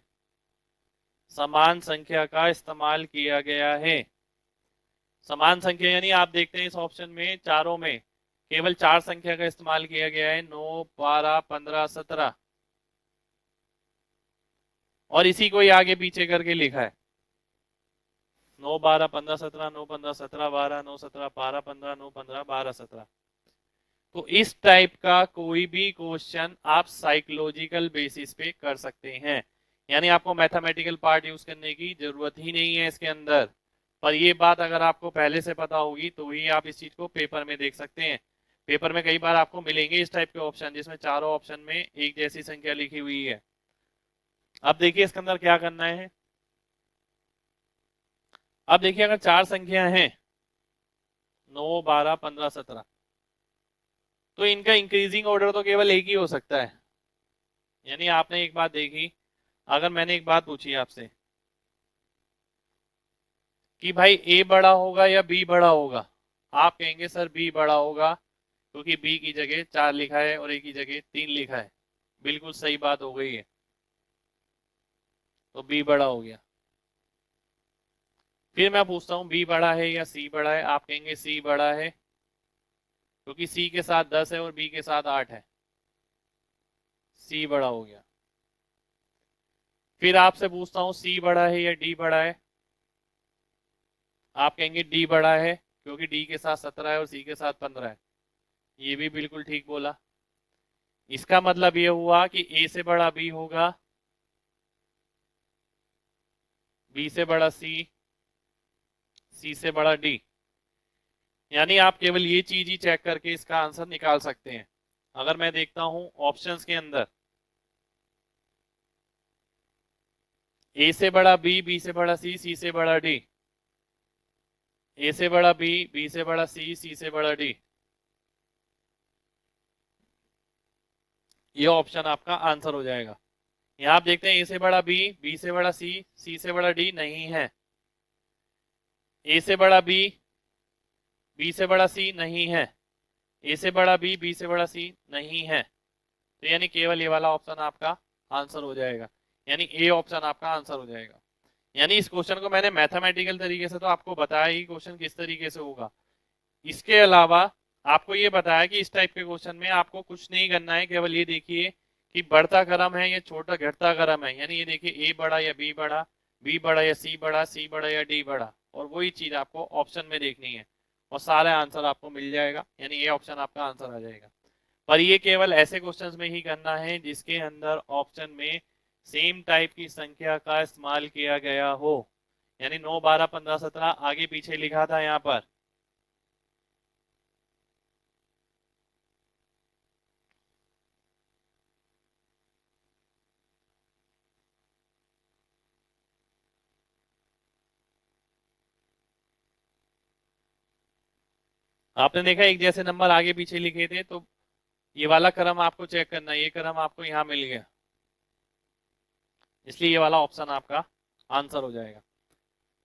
समान संख्या का इस्तेमाल किया गया है। समान संख्या यानी आप देखते हैं इस ऑप्शन में चारों में केवल 4 संख्या का इस्तेमाल किया गया है, 9, 12, 15, 17, और इसी को ही आगे पीछे करके लिखा है, 9, 12, 15, 17, 9, 15, 17, 12, 9, 17, 12, 15, 9, 15, 12, 17। तो इस टाइप का कोई भी क्वेश्चन आप साइकोलॉजिकल बेसिस पे कर सकते हैं, यानी आपको मैथमेटिकल पार्ट यूज करने की जरूरत ही नहीं है इसके अंदर। पर ये बात अगर आपको पहले से पता होगी तो ही आप इस चीज को पेपर में देख सकते हैं। पेपर में कई बार आपको मिलेंगे इस टाइप के ऑप्शन जिसमें चारों ऑप्शन में एक जैसी संख्या लिखी हुई है। अब देखिए इसके अंदर क्या करना है। अब देखिए अगर 4 संख्या हैं, 9, 12, 15, 17, तो इनका इंक्रीजिंग ऑर्डर तो केवल एक ही हो सकता है। यानी आपने एक बात देखी, अगर मैंने एक बात पूछी आपसे कि भाई ए बड़ा होगा या बी बड़ा होगा, आप कहेंगे सर बी बड़ा होगा क्योंकि बी की जगह 4 लिखा है और ए की जगह 3 लिखा है। बिल्कुल सही बात हो गई है, तो बी बड़ा हो गया। फिर मैं पूछता हूँ बी बड़ा है या सी बड़ा है, आप कहेंगे सी बड़ा है क्योंकि सी के साथ 10 है और बी के साथ 8 है, सी बड़ा हो गया। फिर आपसे पूछता हूँ सी बड़ा है या डी बड़ा है, आप कहेंगे डी बड़ा है क्योंकि डी के साथ 17 है और सी के साथ 15 है। ये भी बिल्कुल ठीक बोला। इसका मतलब ये हुआ कि ए से बड़ा बी होगा, बी से बड़ा सी, सी से बड़ा डी। यानी आप केवल ये चीज ही चेक करके इसका आंसर निकाल सकते हैं। अगर मैं देखता हूं ऑप्शंस के अंदर ए से बड़ा बी, बी से बड़ा सी से बड़ा डी, ए से बड़ा बी से बड़ा सी से बड़ा डी, ये ऑप्शन आपका आंसर हो जाएगा। यहाँ आप देखते हैं ए से बड़ा बी से बड़ा सी से बड़ा डी नहीं है, ए से बड़ा बी से बड़ा सी नहीं है, ए से बड़ा बी से बड़ा सी नहीं है। तो यानी केवल ये वाला ऑप्शन आपका आंसर हो जाएगा, यानी ए ऑप्शन आपका आंसर हो जाएगा। यानी इस क्वेश्चन को मैंने मैथमेटिकल तरीके से तो आपको बताया ही क्वेश्चन किस तरीके से होगा। इसके अलावा आपको ये बताया कि इस टाइप के क्वेश्चन में आपको कुछ नहीं करना है, केवल ये देखिए कि बढ़ता क्रम है या छोटा घटता क्रम है। यानी ये देखिए ए बड़ा या बी बड़ा या सी बड़ा या डी बड़ा, और वही चीज आपको ऑप्शन में देखनी है और सारा आंसर आपको मिल जाएगा, यानी ये ऑप्शन आपका आंसर आ जाएगा। पर ये केवल ऐसे क्वेश्चंस में ही करना है जिसके अंदर ऑप्शन में सेम टाइप की संख्या का इस्तेमाल किया गया हो, यानी 9, 12, 15, 17 आगे पीछे लिखा था यहाँ पर। आपने देखा एक जैसे नंबर आगे पीछे लिखे थे, तो ये वाला क्रम आपको चेक करना है, ये क्रम आपको यहाँ मिल गया, इसलिए ये वाला ऑप्शन आपका आंसर हो जाएगा।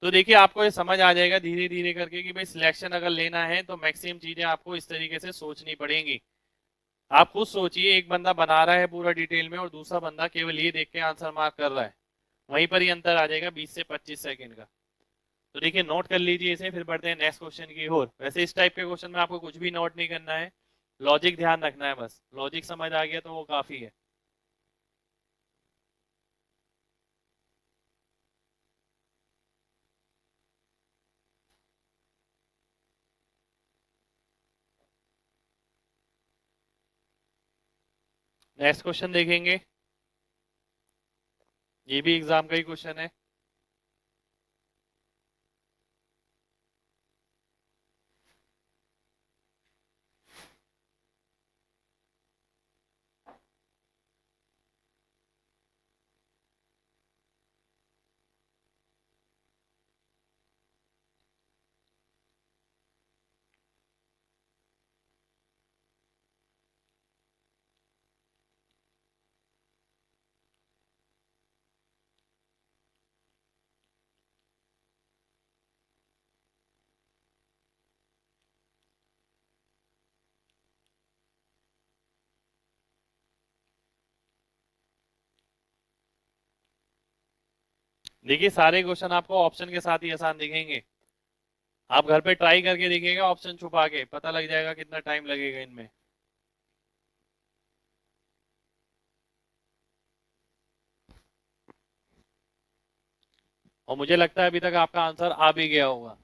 तो देखिए आपको ये समझ आ जाएगा धीरे धीरे करके कि भाई सिलेक्शन अगर लेना है तो मैक्सिमम चीजें आपको इस तरीके से सोचनी पड़ेंगी। आप खुद सोचिए, एक बंदा बना रहा है पूरा डिटेल में और दूसरा बंदा केवल ये देख के आंसर मार्क कर रहा है, वहीं पर ही अंतर आ जाएगा 20 से 25 सेकंड का। तो देखिए नोट कर लीजिए इसे, फिर बढ़ते हैं नेक्स्ट क्वेश्चन की ओर। वैसे इस टाइप के क्वेश्चन में आपको कुछ भी नोट नहीं करना है, लॉजिक ध्यान रखना है, बस लॉजिक समझ आ गया तो वो काफी है। नेक्स्ट क्वेश्चन देखेंगे, ये भी एग्जाम का ही क्वेश्चन है। देखिए सारे क्वेश्चन आपको ऑप्शन के साथ ही आसान दिखेंगे, आप घर पे ट्राई करके देखिएगा, ऑप्शन छुपा के पता लग जाएगा कितना टाइम लगेगा इनमें। और मुझे लगता है अभी तक आपका आंसर आ भी गया होगा।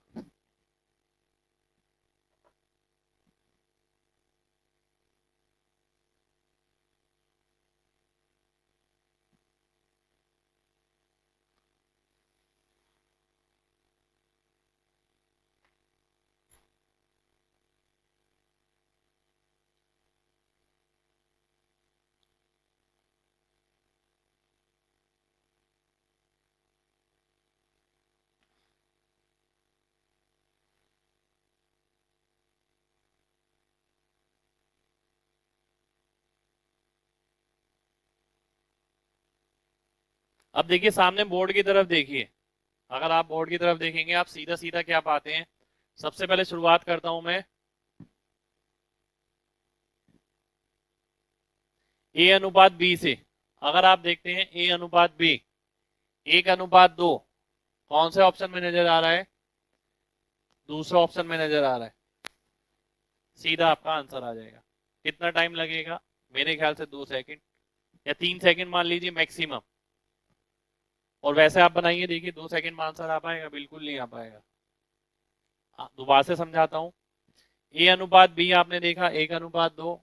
अब देखिए सामने बोर्ड की तरफ देखिए, अगर आप बोर्ड की तरफ देखेंगे आप सीधा सीधा क्या पाते हैं। सबसे पहले शुरुआत करता हूं मैं, ए अनुपात बी से। अगर आप देखते हैं ए अनुपात बी, 1:2 कौन से ऑप्शन में नजर आ रहा है? दूसरा ऑप्शन में नजर आ रहा है। सीधा आपका आंसर आ जाएगा। कितना टाइम लगेगा? मेरे ख्याल से 2 सेकंड या 3 सेकंड मान लीजिए मैक्सिमम। और वैसे आप बनाइए, देखिए 2 सेकंड में आंसर आ पाएगा? बिल्कुल नहीं आ पाएगा। दोबारा से समझाता हूँ। ए अनुपात बी आपने देखा 1:2,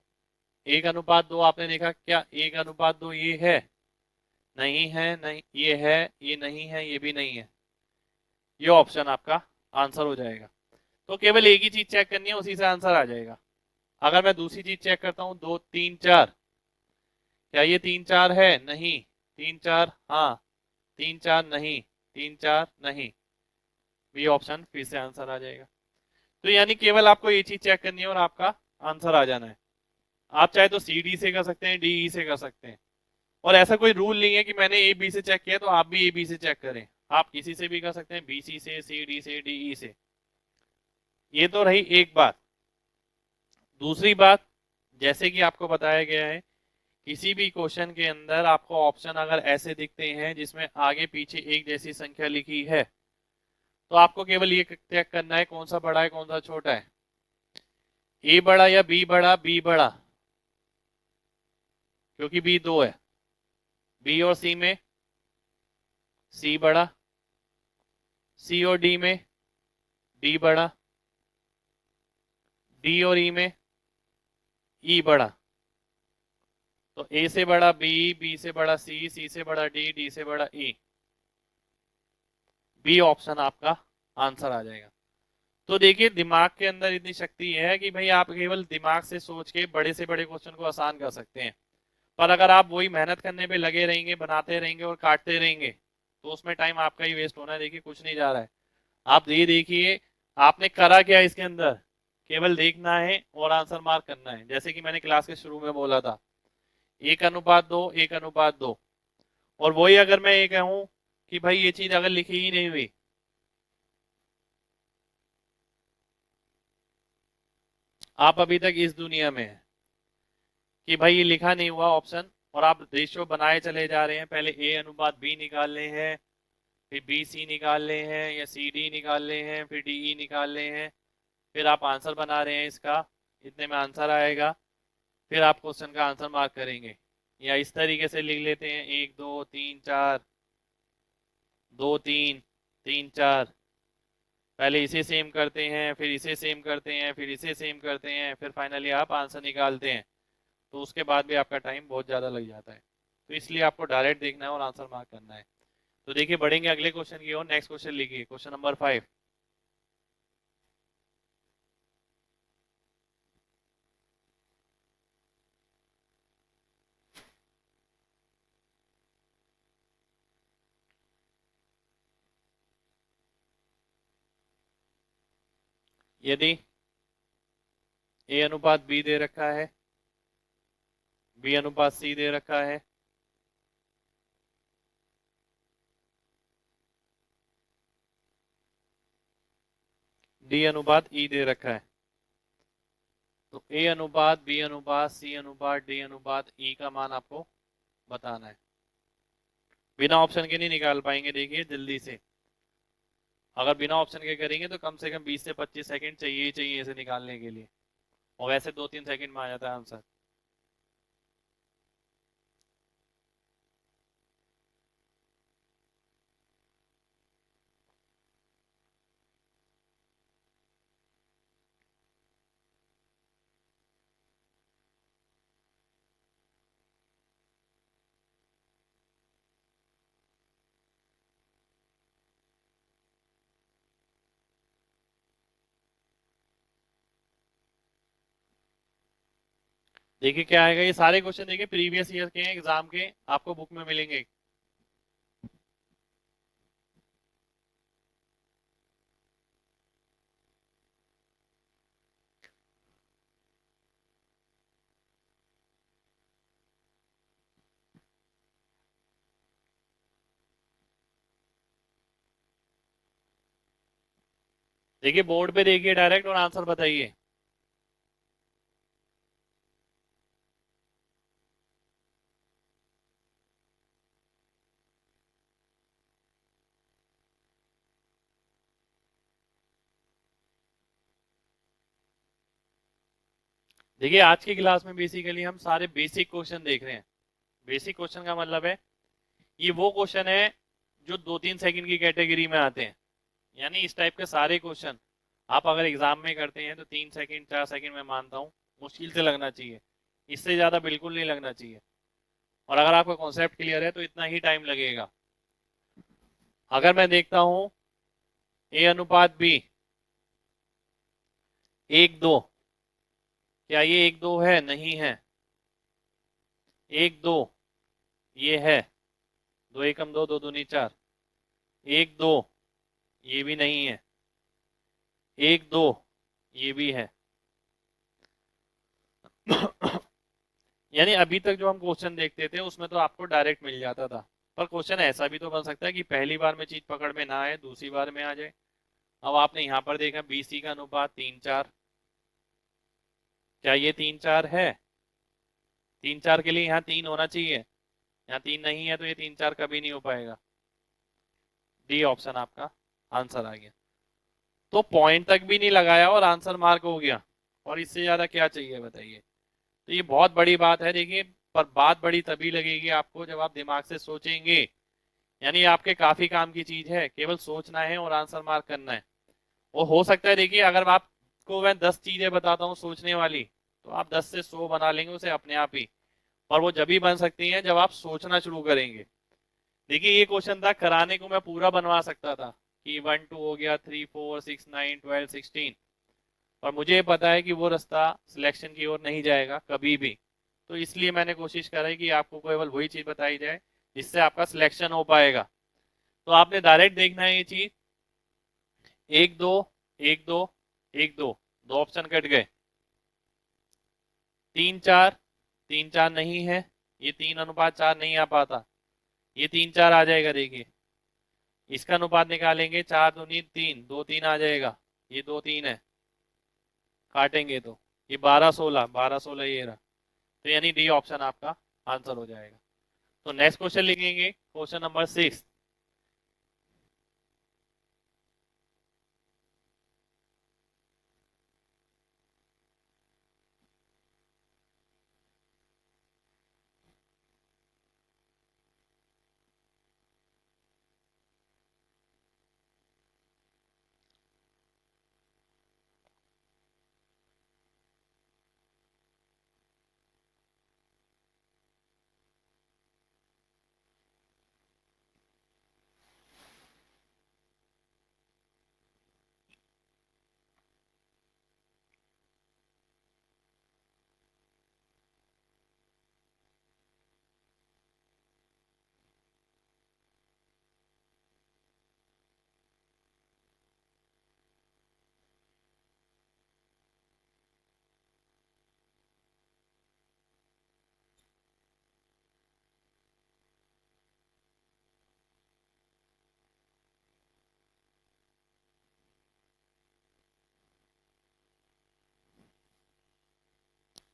1:2 आपने देखा, क्या 1:2 ये है? नहीं है, नहीं ये है, ये नहीं है, ये भी नहीं है। ये ऑप्शन आपका आंसर हो जाएगा। तो केवल एक ही चीज चेक करनी है, उसी से आंसर आ जाएगा। अगर मैं दूसरी चीज चेक करता हूँ, 2 3 4, क्या ये 3 4 है? नहीं। 3 4 हाँ, 3 4 नहीं, 3 4 नहीं, ये ऑप्शन फिर से आंसर आ जाएगा। तो यानी केवल आपको ये चीज चेक करनी है और आपका आंसर आ जाना है। आप चाहे तो सी डी से कर सकते हैं, डी ई से कर सकते हैं, और ऐसा कोई रूल नहीं है कि मैंने ए बी से चेक किया तो आप भी ए बी से चेक करें। आप किसी से भी कर सकते हैं, बी सी से, सी डी से, डी ई से। ये तो रही एक बात। दूसरी बात, जैसे कि आपको बताया गया है, किसी भी क्वेश्चन के अंदर आपको ऑप्शन अगर ऐसे दिखते हैं जिसमें आगे पीछे एक जैसी संख्या लिखी है, तो आपको केवल ये चेक करना है कौन सा बड़ा है कौन सा छोटा है। ए बड़ा या बी बड़ा? बी बड़ा, क्योंकि बी 2 है। बी और सी में सी बड़ा, सी और डी में डी बड़ा, डी और ई में ई बड़ा। तो ए से बड़ा बी, बी से बड़ा सी, सी से बड़ा डी, डी से बड़ा ई। बी ऑप्शन आपका आंसर आ जाएगा। तो देखिए दिमाग के अंदर इतनी शक्ति है कि भाई आप केवल दिमाग से सोच के बड़े से बड़े क्वेश्चन को आसान कर सकते हैं। पर अगर आप वही मेहनत करने पे लगे रहेंगे, बनाते रहेंगे और काटते रहेंगे, तो उसमें टाइम आपका ही वेस्ट होना है। देखिए कुछ नहीं जा रहा है। आप ये देखिए आपने करा क्या इसके अंदर, केवल देखना है और आंसर मार्क करना है। जैसे कि मैंने क्लास के शुरू में बोला था, 1:2, 1:2। और वही अगर मैं ये कहूं कि भाई ये चीज अगर लिखी ही नहीं हुई आप अभी तक इस दुनिया में हैं कि भाई ये लिखा नहीं हुआ ऑप्शन, और आप रेशियो बनाए चले जा रहे हैं। पहले ए अनुपात बी निकालने हैं, फिर बी सी निकालने हैं, या सी डी निकालने हैं, फिर डी ई निकालने हैं, फिर आप आंसर बना रहे हैं इसका, इतने में आंसर आएगा, फिर आप क्वेश्चन का आंसर मार्क करेंगे। या इस तरीके से लिख लेते हैं 1 2 3 4, 2 3 3 4, पहले इसे सेम करते हैं, फिर इसे सेम करते हैं, फिर इसे सेम करते हैं, फिर फाइनली आप आंसर निकालते हैं। तो उसके बाद भी आपका टाइम बहुत ज़्यादा लग जाता है। तो इसलिए आपको डायरेक्ट देखना है और आंसर मार्क करना है। तो देखिए बढ़ेंगे अगले क्वेश्चन की ओर। नेक्स्ट क्वेश्चन लिखिए, क्वेश्चन नंबर 5। यदि ए अनुपात बी दे रखा है, बी अनुपात सी दे रखा है, डी अनुपात ई दे रखा है, तो ए अनुपात बी अनुपात सी अनुपात डी अनुपात ई का मान आपको बताना है। बिना ऑप्शन के नहीं निकाल पाएंगे, देखिए जल्दी से। अगर बिना ऑप्शन के करेंगे तो कम से कम 20 से 25 सेकंड चाहिए ही चाहिए इसे निकालने के लिए, और वैसे 2 3 सेकंड में आ जाता है आंसर। देखिए क्या आएगा, ये सारे क्वेश्चन देखिए प्रीवियस ईयर के एग्जाम के आपको बुक में मिलेंगे। देखिए बोर्ड पे देखिए डायरेक्ट और आंसर बताइए। देखिए आज की क्लास में बेसिकली हम सारे बेसिक क्वेश्चन देख रहे हैं। बेसिक क्वेश्चन का मतलब है ये वो क्वेश्चन है जो 2 3 सेकंड की कैटेगरी में आते हैं। यानी इस टाइप के सारे क्वेश्चन आप अगर एग्जाम में करते हैं तो 3 सेकंड 4 सेकंड में मानता हूँ मुश्किल से लगना चाहिए, इससे ज्यादा बिल्कुल नहीं लगना चाहिए। और अगर आपका कॉन्सेप्ट क्लियर है तो इतना ही टाइम लगेगा। अगर मैं देखता हूँ ए अनुपात बी 1 2, क्या ये 1 2 है? नहीं है। 1 2 ये है, 2 1 2 2 2 4। 1 2 ये भी नहीं है, 1 2 ये भी है। यानी अभी तक जो हम क्वेश्चन देखते थे उसमें तो आपको डायरेक्ट मिल जाता था, पर क्वेश्चन ऐसा भी तो बन सकता है कि पहली बार में चीज पकड़ में ना आए, दूसरी बार में आ जाए। अब आपने यहाँ पर देखा बीसी का अनुपात 3 4, क्या ये 3 4 है? 3 4 के लिए यहाँ 3 होना चाहिए, यहाँ 3 नहीं है, तो ये 3 4 कभी नहीं हो पाएगा। डी ऑप्शन आपका आंसर आ गया। तो पॉइंट तक भी नहीं लगाया और आंसर मार्क हो गया, और इससे ज्यादा क्या चाहिए बताइए। तो ये बहुत बड़ी बात है देखिए। पर बात बड़ी तभी लगेगी आपको जब आप दिमाग से सोचेंगे। यानी आपके काफी काम की चीज है, केवल सोचना है और आंसर मार्क करना है। वो हो सकता है देखिए अगर आपको मैं 10 चीजें बताता हूँ सोचने वाली, तो आप 10 से 100 बना लेंगे उसे अपने आप ही। और वो जब भी बन सकती हैं जब आप सोचना शुरू करेंगे। देखिए ये क्वेश्चन था, कराने को मैं पूरा बनवा सकता था कि 1 2 हो गया, 3 4 6 9 12 16, और मुझे पता है कि वो रास्ता सिलेक्शन की ओर नहीं जाएगा कभी भी। तो इसलिए मैंने कोशिश करी कि आपको केवल वही चीज बताई जाए जिससे आपका सिलेक्शन हो पाएगा। तो आपने डायरेक्ट देखना है ये चीज। 1 2 1 2 1 2, दो ऑप्शन कट गए। 3 4, 3 4 नहीं है, ये 3 अनुपात 4 नहीं आ पाता, ये 3 4 आ जाएगा। देखिए इसका अनुपात निकालेंगे, 4 2 3 3, 2 3 आ जाएगा, ये 2 3 है, काटेंगे तो ये 12 16, 12 16 ये रहा। तो यानी डी ऑप्शन आपका आंसर हो जाएगा। तो नेक्स्ट क्वेश्चन लिखेंगे, क्वेश्चन नंबर 6।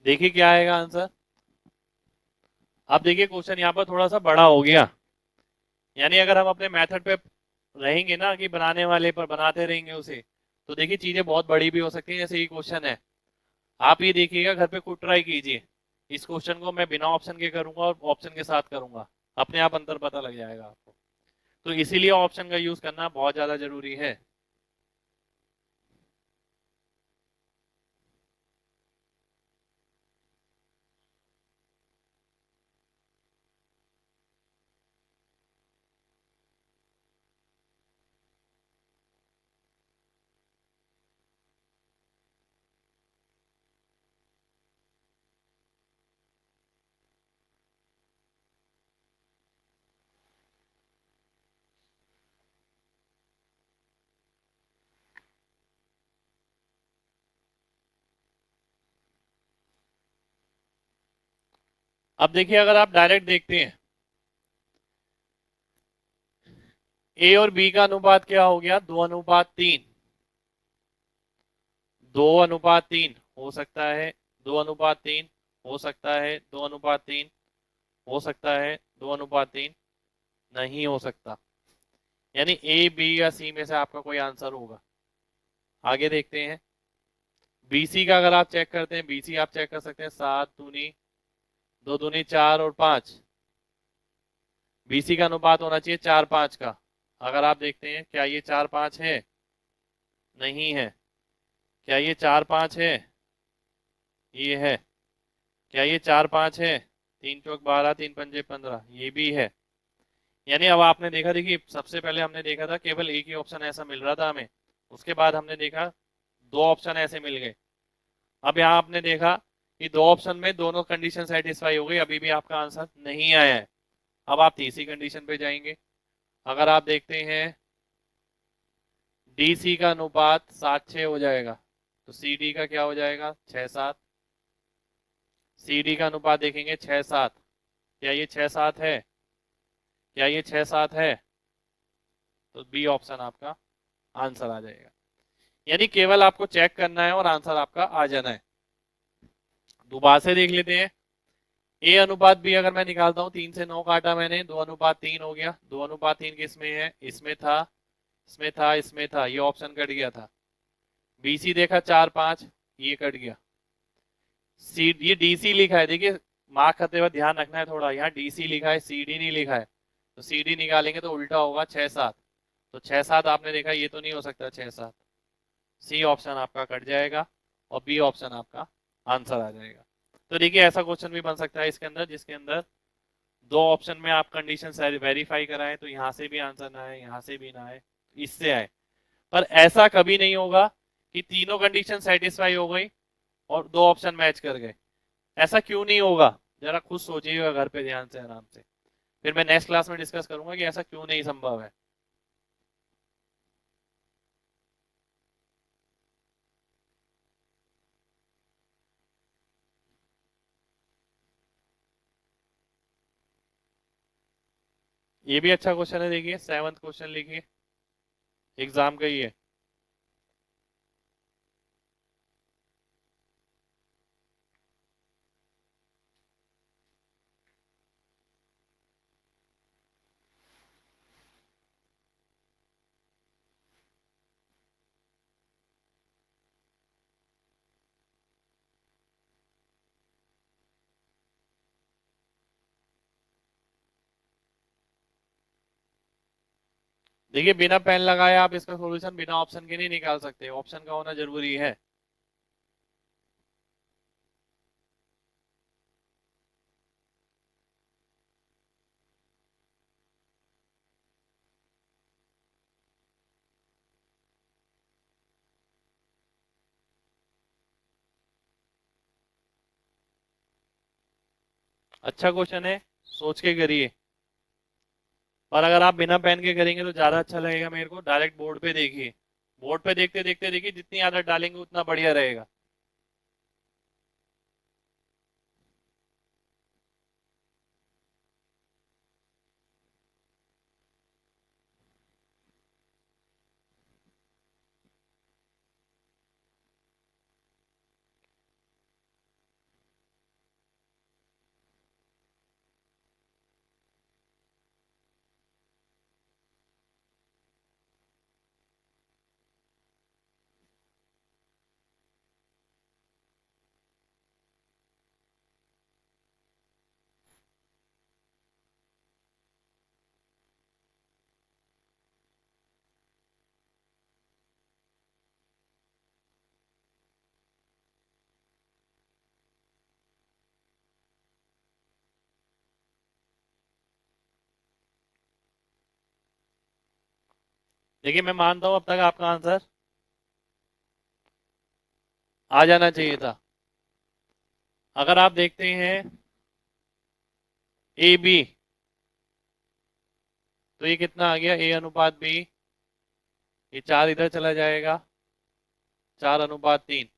देखिए क्या आएगा आंसर। अब देखिए क्वेश्चन यहाँ पर थोड़ा सा बड़ा हो गया, यानी अगर हम अपने मेथड पे रहेंगे ना कि बनाने वाले पर बनाते रहेंगे उसे, तो देखिए चीजें बहुत बड़ी भी हो सकती हैं। जैसे ये क्वेश्चन है, आप ये देखिएगा घर पे खुद ट्राई कीजिए। इस क्वेश्चन को मैं बिना ऑप्शन के करूंगा और ऑप्शन के साथ करूंगा, अपने आप अंतर पता लग जाएगा आपको। तो इसीलिए ऑप्शन का यूज करना बहुत ज्यादा जरूरी है। अब देखिए अगर आप डायरेक्ट देखते हैं, ए और बी का अनुपात क्या हो गया, 2:3। 2:3 हो सकता है, 2:3 हो सकता है, 2:3 हो सकता है, 2:3 नहीं हो सकता। यानी ए बी या सी में से आपका कोई आंसर होगा। आगे देखते हैं, बीसी का अगर आप चेक करते हैं, बीसी आप चेक कर सकते हैं, 7 दूनी 2 दूनी 4 और 5। बीसी का अनुपात होना चाहिए 4:5 का। अगर आप देखते हैं, क्या ये 4:5 है? नहीं है। क्या ये 4:5 है? ये है। क्या ये 4:5 है? 3 चौक 12, 3 पंजे 15, ये भी है। यानी अब आपने देखा, देखिए सबसे पहले हमने देखा था केवल एक ही ऑप्शन ऐसा मिल रहा था हमें, उसके बाद हमने देखा दो ऑप्शन ऐसे मिल गए। अब यहाँ आपने देखा कि दो ऑप्शन में दोनों कंडीशन सेटिस्फाई हो गई, अभी भी आपका आंसर नहीं आया है। अब आप तीसरी कंडीशन पे जाएंगे। अगर आप देखते हैं, डी सी का अनुपात 7:6 हो जाएगा, तो सी डी का क्या हो जाएगा, 6:7। सी डी का अनुपात देखेंगे 6:7, क्या ये 6:7 है? क्या ये 6:7 है? तो बी ऑप्शन आपका आंसर आ जाएगा। यानी केवल आपको चेक करना है और आंसर आपका आ जाना है। दोबारा से देख लेते हैं, ए अनुपात बी अगर मैं निकालता हूं, 3 से 9 काटा मैंने, 2:3 हो गया। 2:3 किस में है, इसमें था, इसमें था, इसमें था, ये ऑप्शन कट गया था। बीसी देखा 4:5, ये कट गया। सी, ये डीसी लिखा है, देखिए मार्क करते हुए ध्यान रखना है थोड़ा, यहाँ डीसी लिखा है, सीडी नहीं लिखा है। तो सीडी निकालेंगे तो उल्टा होगा, 6:7। तो 6:7 आपने देखा, ये तो नहीं हो सकता 6:7। सी ऑप्शन आपका कट जाएगा और बी ऑप्शन आपका आंसर आ जाएगा। तो देखिए ऐसा क्वेश्चन भी बन सकता है इसके अंदर, जिसके अंदर दो ऑप्शन में आप कंडीशन वेरीफाई कराएं, तो यहाँ से भी आंसर ना आए, यहाँ से भी ना आए, इससे आए। पर ऐसा कभी नहीं होगा कि तीनों कंडीशन सेटिस्फाई हो गई और दो ऑप्शन मैच कर गए। ऐसा क्यों नहीं होगा, जरा खुद सोचिएगा घर पे ध्यान से, आराम से। फिर मैं नेक्स्ट क्लास में डिस्कस करूंगा कि ऐसा क्यों नहीं संभव है। ये भी अच्छा क्वेश्चन है, देखिए 7th क्वेश्चन लिखिए, एग्जाम का ही है। देखिए बिना पेन लगाए आप इसका सॉल्यूशन बिना ऑप्शन के नहीं निकाल सकते, ऑप्शन का होना जरूरी है। अच्छा क्वेश्चन है, सोच के करिए। और अगर आप बिना पेन के करेंगे तो ज्यादा अच्छा लगेगा मेरे को। डायरेक्ट बोर्ड पे देखिए, बोर्ड पे देखते देखते देखिए, जितनी आदत डालेंगे उतना बढ़िया रहेगा। देखिए मैं मानता हूं अब तक आपका आंसर आ जाना चाहिए था। अगर आप देखते हैं ए बी, तो ये कितना आ गया, ए अनुपात बी। ये 4 इधर चला जाएगा, 4:3।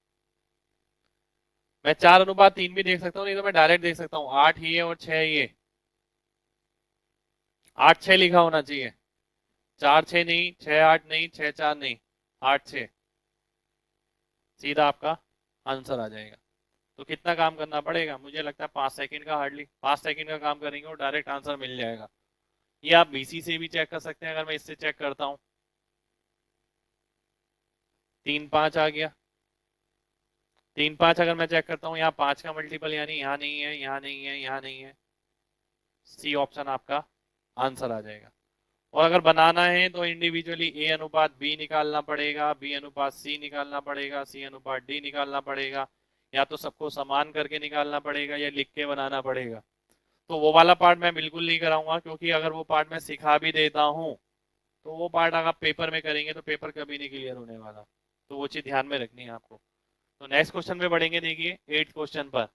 मैं 4:3 भी देख सकता हूँ, नहीं तो मैं डायरेक्ट देख सकता हूँ 8 ये और 6 ये। 8-6 लिखा होना चाहिए, 4-6 नहीं, 6-8 नहीं, 6-4 नहीं, 8-6। सीधा आपका आंसर आ जाएगा। तो कितना काम करना पड़ेगा, मुझे लगता है 5 सेकंड का, हार्डली 5 सेकंड का काम करेंगे और डायरेक्ट आंसर मिल जाएगा। ये आप बीसी से भी चेक कर सकते हैं, अगर मैं इससे चेक करता हूँ। 3-5 आ गया। 3-5 अगर मैं चेक करता हूँ, यहाँ 5 का मल्टीपल यानी यहाँ नहीं है, यहाँ नहीं है, यहाँ नहीं है। सी ऑप्शन आपका आंसर आ जाएगा। और अगर बनाना है तो इंडिविजुअली ए अनुपात बी निकालना पड़ेगा, बी अनुपात सी निकालना पड़ेगा, सी अनुपात डी निकालना पड़ेगा, या तो सबको समान करके निकालना पड़ेगा या लिख के बनाना पड़ेगा। तो वो वाला पार्ट मैं बिल्कुल नहीं कराऊंगा, क्योंकि अगर वो पार्ट मैं सिखा भी देता हूँ तो वो पार्ट अगर आप पेपर में करेंगे तो पेपर कभी नहीं क्लियर होने वाला। तो वो चीज ध्यान में रखनी है आपको। तो नेक्स्ट क्वेश्चन पे बढ़ेंगे। देखिए 8th क्वेश्चन पर,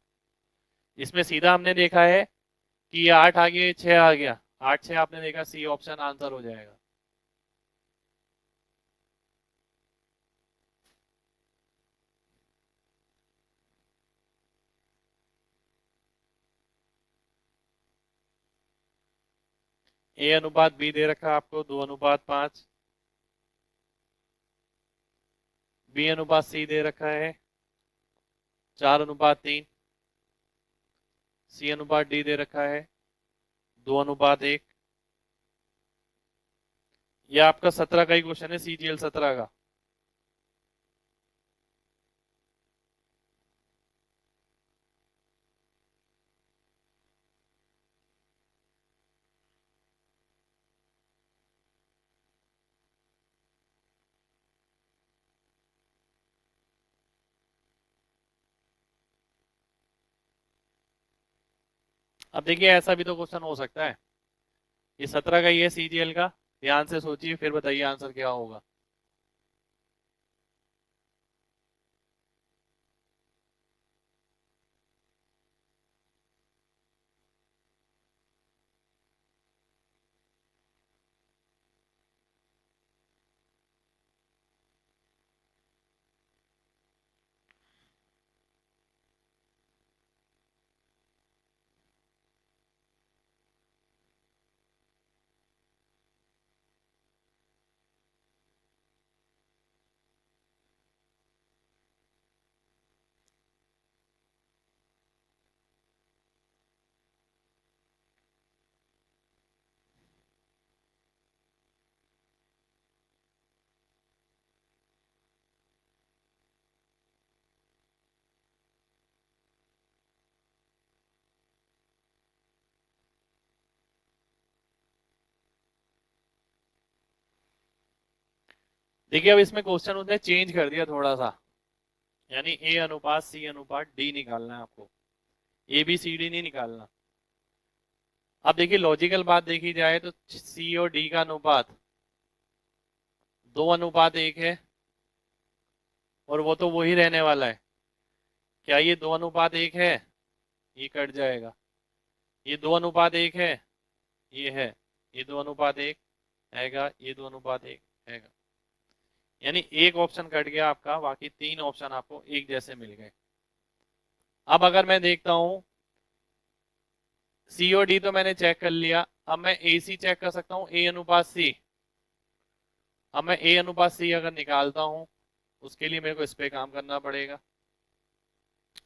इसमें सीधा हमने देखा है कि ये 8 आ गया, ये 6 आ गया। 8-6 आपने देखा, सी ऑप्शन आंसर हो जाएगा। ए अनुपात बी दे रखा है आपको 2:5। बी अनुपात सी दे रखा है 4:3। सी अनुपात डी दे रखा है 2:1। ये आपका 17 का ही क्वेश्चन है, सीजीएल 17 का। अब देखिए ऐसा भी तो क्वेश्चन हो सकता है, ये 17 का ही है सीजीएल का। ध्यान से सोचिए फिर बताइए आंसर क्या होगा। देखिए अब इसमें क्वेश्चन उसने चेंज कर दिया थोड़ा सा, यानी ए अनुपात सी अनुपात डी निकालना है आपको, ए बी सी डी नहीं निकालना। अब देखिए लॉजिकल बात देखी जाए तो सी और डी का अनुपात 2:1 है, और वो तो वही रहने वाला है। क्या ये 2:1 है? ये कट जाएगा। ये 2:1 है, ये है, ये 2:1 हैगा, ये 2:1 हैगा। यानी एक ऑप्शन कट गया आपका, बाकी तीन ऑप्शन आपको एक जैसे मिल गए। अब अगर मैं देखता हूं, सी और डी तो मैंने चेक कर लिया, अब मैं ए सी चेक कर सकता हूँ, ए अनुपात सी। अब मैं ए अनुपात सी अगर निकालता हूं, उसके लिए मेरे को इस पे काम करना पड़ेगा।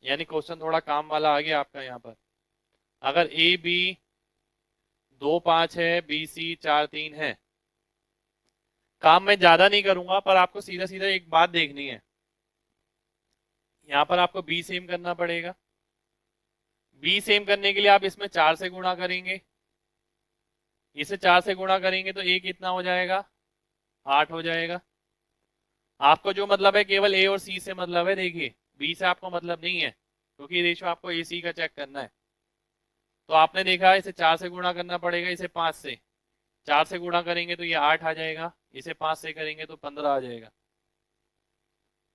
यानी क्वेश्चन थोड़ा काम वाला आ गया आपका यहाँ पर। अगर ए बी 2:5 है, बी सी 4:3 है, काम मैं ज्यादा नहीं करूंगा, पर आपको सीधा सीधा एक बात देखनी है। यहाँ पर आपको बी सेम करना पड़ेगा। बी सेम करने के लिए आप इसमें 4 से गुणा करेंगे, इसे 4 से गुणा करेंगे तो ए कितना हो जाएगा? 8 हो जाएगा। आपको जो मतलब है केवल ए और सी से मतलब है, देखिए बी से आपको मतलब नहीं है, क्योंकि रेशियो आपको ए सी का चेक करना है। तो आपने देखा इसे 4 से गुणा करना पड़ेगा, इसे 5 से। 4 से गुणा करेंगे तो ये 8 आ जाएगा, इसे 5 से करेंगे तो 15 आ जाएगा।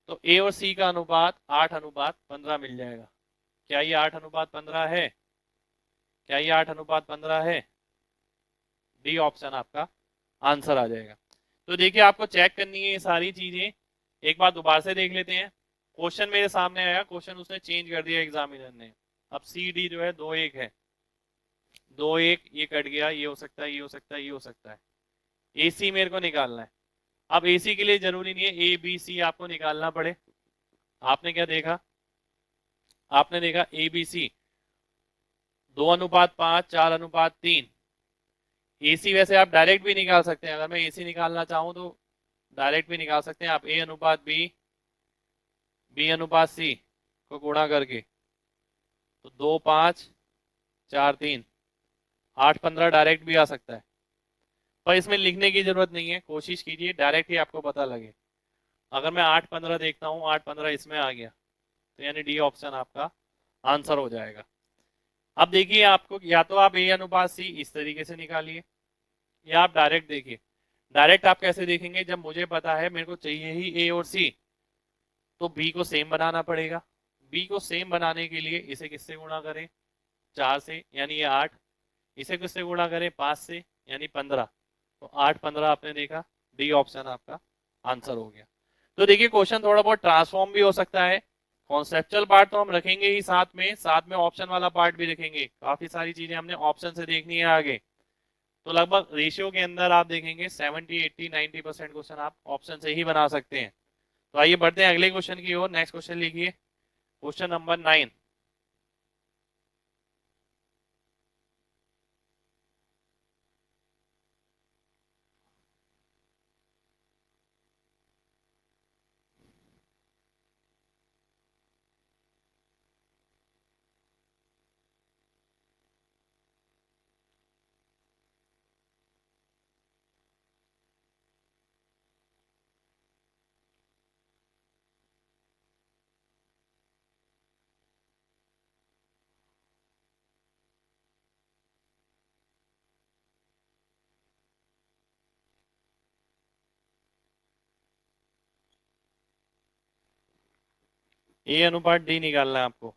तो ए और सी का अनुपात 8:15 मिल जाएगा। क्या ये 8:15 है? क्या ये 8:15 है? डी ऑप्शन आपका आंसर आ जाएगा। तो देखिए आपको चेक करनी है ये सारी चीजें। एक बार दोबारा से देख लेते हैं। क्वेश्चन मेरे सामने आया, क्वेश्चन उसने चेंज कर दिया एग्जामिनर ने। अब सी डी जो है 2:1 है, 2:1 ये कट गया, ये हो सकता है, ये हो सकता है, ये हो सकता है। ए सी मेरे को निकालना है। अब ए सी के लिए जरूरी नहीं है ए बी सी आपको निकालना पड़े। आपने क्या देखा? आपने देखा ए बी सी 2:5, 4:3। एसी वैसे आप डायरेक्ट भी निकाल सकते हैं, अगर मैं एसी निकालना चाहूं तो डायरेक्ट भी निकाल सकते हैं आप। ए अनुपात बी, बी अनुपात सी को गुणा करके, तो 2:5, 4:3, 8:15 डायरेक्ट भी आ सकता है। पर इसमें लिखने की जरूरत नहीं है, कोशिश कीजिए डायरेक्ट ही आपको पता लगे। अगर मैं 8:15 देखता हूँ, 8:15 इसमें आ गया, तो यानी डी ऑप्शन आपका आंसर हो जाएगा। अब देखिए आपको, या तो आप ए अनुपात सी इस तरीके से निकालिए, या आप डायरेक्ट देखिए। डायरेक्ट आप कैसे देखेंगे? जब मुझे पता है मेरे को चाहिए ही ए और सी, तो बी को सेम बनाना पड़ेगा। बी को सेम बनाने के लिए इसे किससे गुणा करें? 4 से, यानी ये 8। इसे किससे गुणा करें? 5 से, यानी 15। तो 8:15 आपने देखा, डी ऑप्शन आपका आंसर हो गया। तो देखिए क्वेश्चन थोड़ा बहुत ट्रांसफॉर्म भी हो सकता है। कॉन्सेप्चुअल पार्ट तो हम रखेंगे ही साथ में, साथ में ऑप्शन वाला पार्ट भी रखेंगे। काफी सारी चीजें हमने ऑप्शन से देखनी है आगे। तो लगभग रेशियो के अंदर आप देखेंगे 70, 80, 90% क्वेश्चन आप ऑप्शन से ही बना सकते हैं। तो आइए बढ़ते हैं अगले क्वेश्चन की ओर। नेक्स्ट क्वेश्चन लिखिए, क्वेश्चन नंबर 9। ए अनुपात डी निकालना है आपको।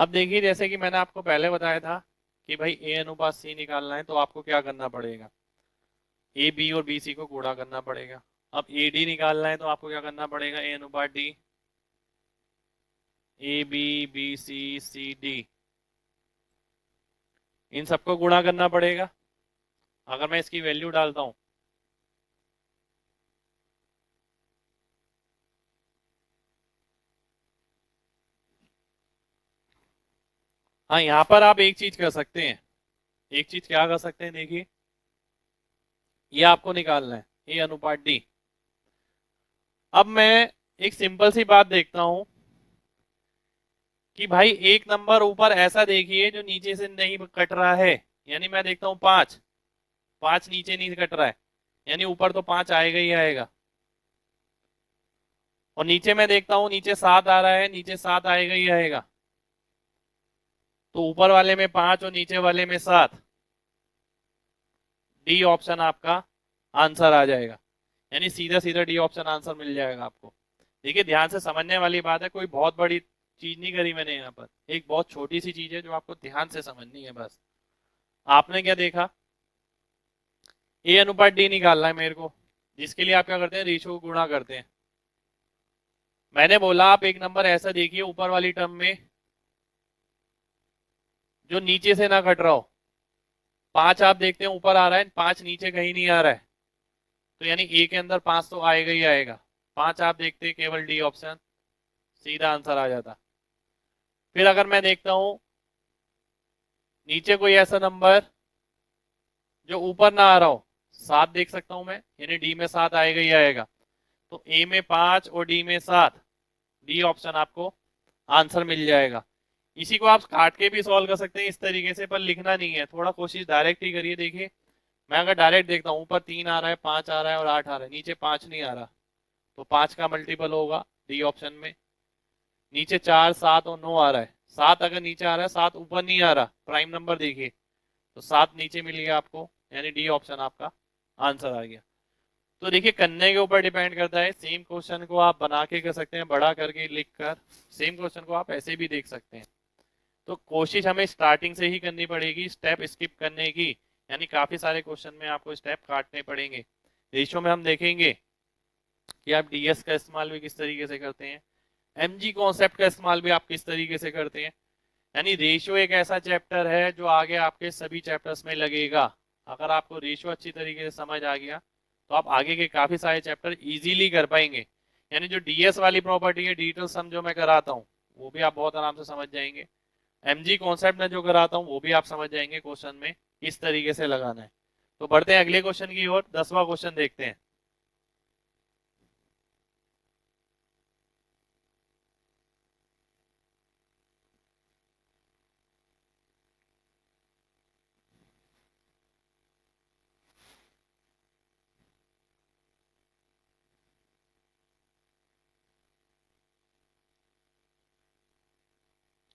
अब देखिए, जैसे कि मैंने आपको पहले बताया था कि भाई ए अनुपात सी निकालना है, तो आपको क्या करना पड़ेगा, ए बी और बी सी को गुणा करना पड़ेगा। अब ए डी निकालना है तो आपको क्या करना पड़ेगा, ए अनुपात D, A B B C C D, इन सबको गुणा करना पड़ेगा। अगर मैं इसकी वैल्यू डालता हूं, हाँ यहाँ पर आप एक चीज कर सकते हैं, एक चीज क्या कर सकते हैं, देखिए ये आपको निकालना है ए अनुपात डी। अब मैं एक सिंपल सी बात देखता हूं कि भाई एक नंबर ऊपर ऐसा देखिए जो नीचे से नहीं कट रहा है, यानी मैं देखता हूं पांच, पांच नीचे नहीं कट रहा है, यानी ऊपर तो पांच आएगा ही आएगा। और नीचे मैं देखता हूं नीचे सात आ रहा है, नीचे सात आएगा ही आएगा। तो ऊपर वाले में पांच और नीचे वाले में सात, डी ऑप्शन आपका आंसर आ जाएगा, यानी सीधा सीधा डी ऑप्शन आंसर मिल जाएगा आपको। देखिए ध्यान से समझने वाली बात है, कोई बहुत बड़ी चीज नहीं करी मैंने यहाँ पर, एक बहुत छोटी सी चीज है जो आपको ध्यान से समझनी है बस। आपने क्या देखा, ए अनुपात डी निकालना है मेरे को, जिसके लिए आप क्या करते हैं, रेशियो को गुणा करते हैं। मैंने बोला आप एक नंबर ऐसा देखिए ऊपर वाली टर्म में जो नीचे से ना कट रहा हो। पांच आप देखते हैं ऊपर आ रहा है, पांच नीचे कहीं नहीं आ रहा है, तो यानी ए के अंदर पांच तो आएगा ही आएगा। पांच आप देखते हैं, केवल डी ऑप्शन, सीधा आंसर आ जाता। फिर अगर मैं देखता हूं नीचे कोई ऐसा नंबर जो ऊपर ना आ रहा हो, सात देख सकता हूं मैं, यानी डी में सात आएगा ही आएगा। तो ए में पांच और डी में सात, डी ऑप्शन आपको आंसर मिल जाएगा। इसी को आप काट के भी सॉल्व कर सकते हैं इस तरीके से, पर लिखना नहीं है, थोड़ा कोशिश डायरेक्ट ही करिए। देखिए मैं अगर डायरेक्ट देखता हूँ, ऊपर तीन आ रहा है, पांच आ रहा है और आठ आ रहा है, नीचे पांच नहीं आ रहा, तो पांच का मल्टीपल होगा डी ऑप्शन में। नीचे चार सात और नौ आ रहा है, सात अगर नीचे आ रहा है, सात ऊपर नहीं आ रहा, प्राइम नंबर देखिए, तो सात नीचे मिल गया आपको, यानी डी ऑप्शन आपका आंसर आ गया। तो देखिए करने के ऊपर डिपेंड करता है, सेम क्वेश्चन को आप बना के कर सकते हैं, बड़ा करके लिख कर, सेम क्वेश्चन को आप ऐसे भी देख सकते हैं। तो कोशिश हमें स्टार्टिंग से ही करनी पड़ेगी, स्टेप स्किप करने की, यानी काफी सारे क्वेश्चन में आपको स्टेप काटने पड़ेंगे। रेशियो में हम देखेंगे कि आप डीएस का इस्तेमाल भी किस तरीके से करते हैं, एमजी कॉन्सेप्ट का इस्तेमाल भी आप किस तरीके से करते हैं। यानी रेशियो एक ऐसा चैप्टर है जो आगे आपके सभी चैप्टर्स में लगेगा। अगर आपको रेशियो अच्छी तरीके से समझ आ गया तो आप आगे के काफी सारे चैप्टर इजीली कर पाएंगे। यानी जो डीएस वाली प्रॉपर्टी है, डिजिटल सम जो मैं कराता हूँ, वो भी आप बहुत आराम से समझ जाएंगे। एमजी कॉन्सेप्ट में जो कराता हूँ वो भी आप समझ जाएंगे क्वेश्चन में किस तरीके से लगाना है। तो बढ़ते हैं अगले क्वेश्चन की ओर, 10वां क्वेश्चन देखते हैं।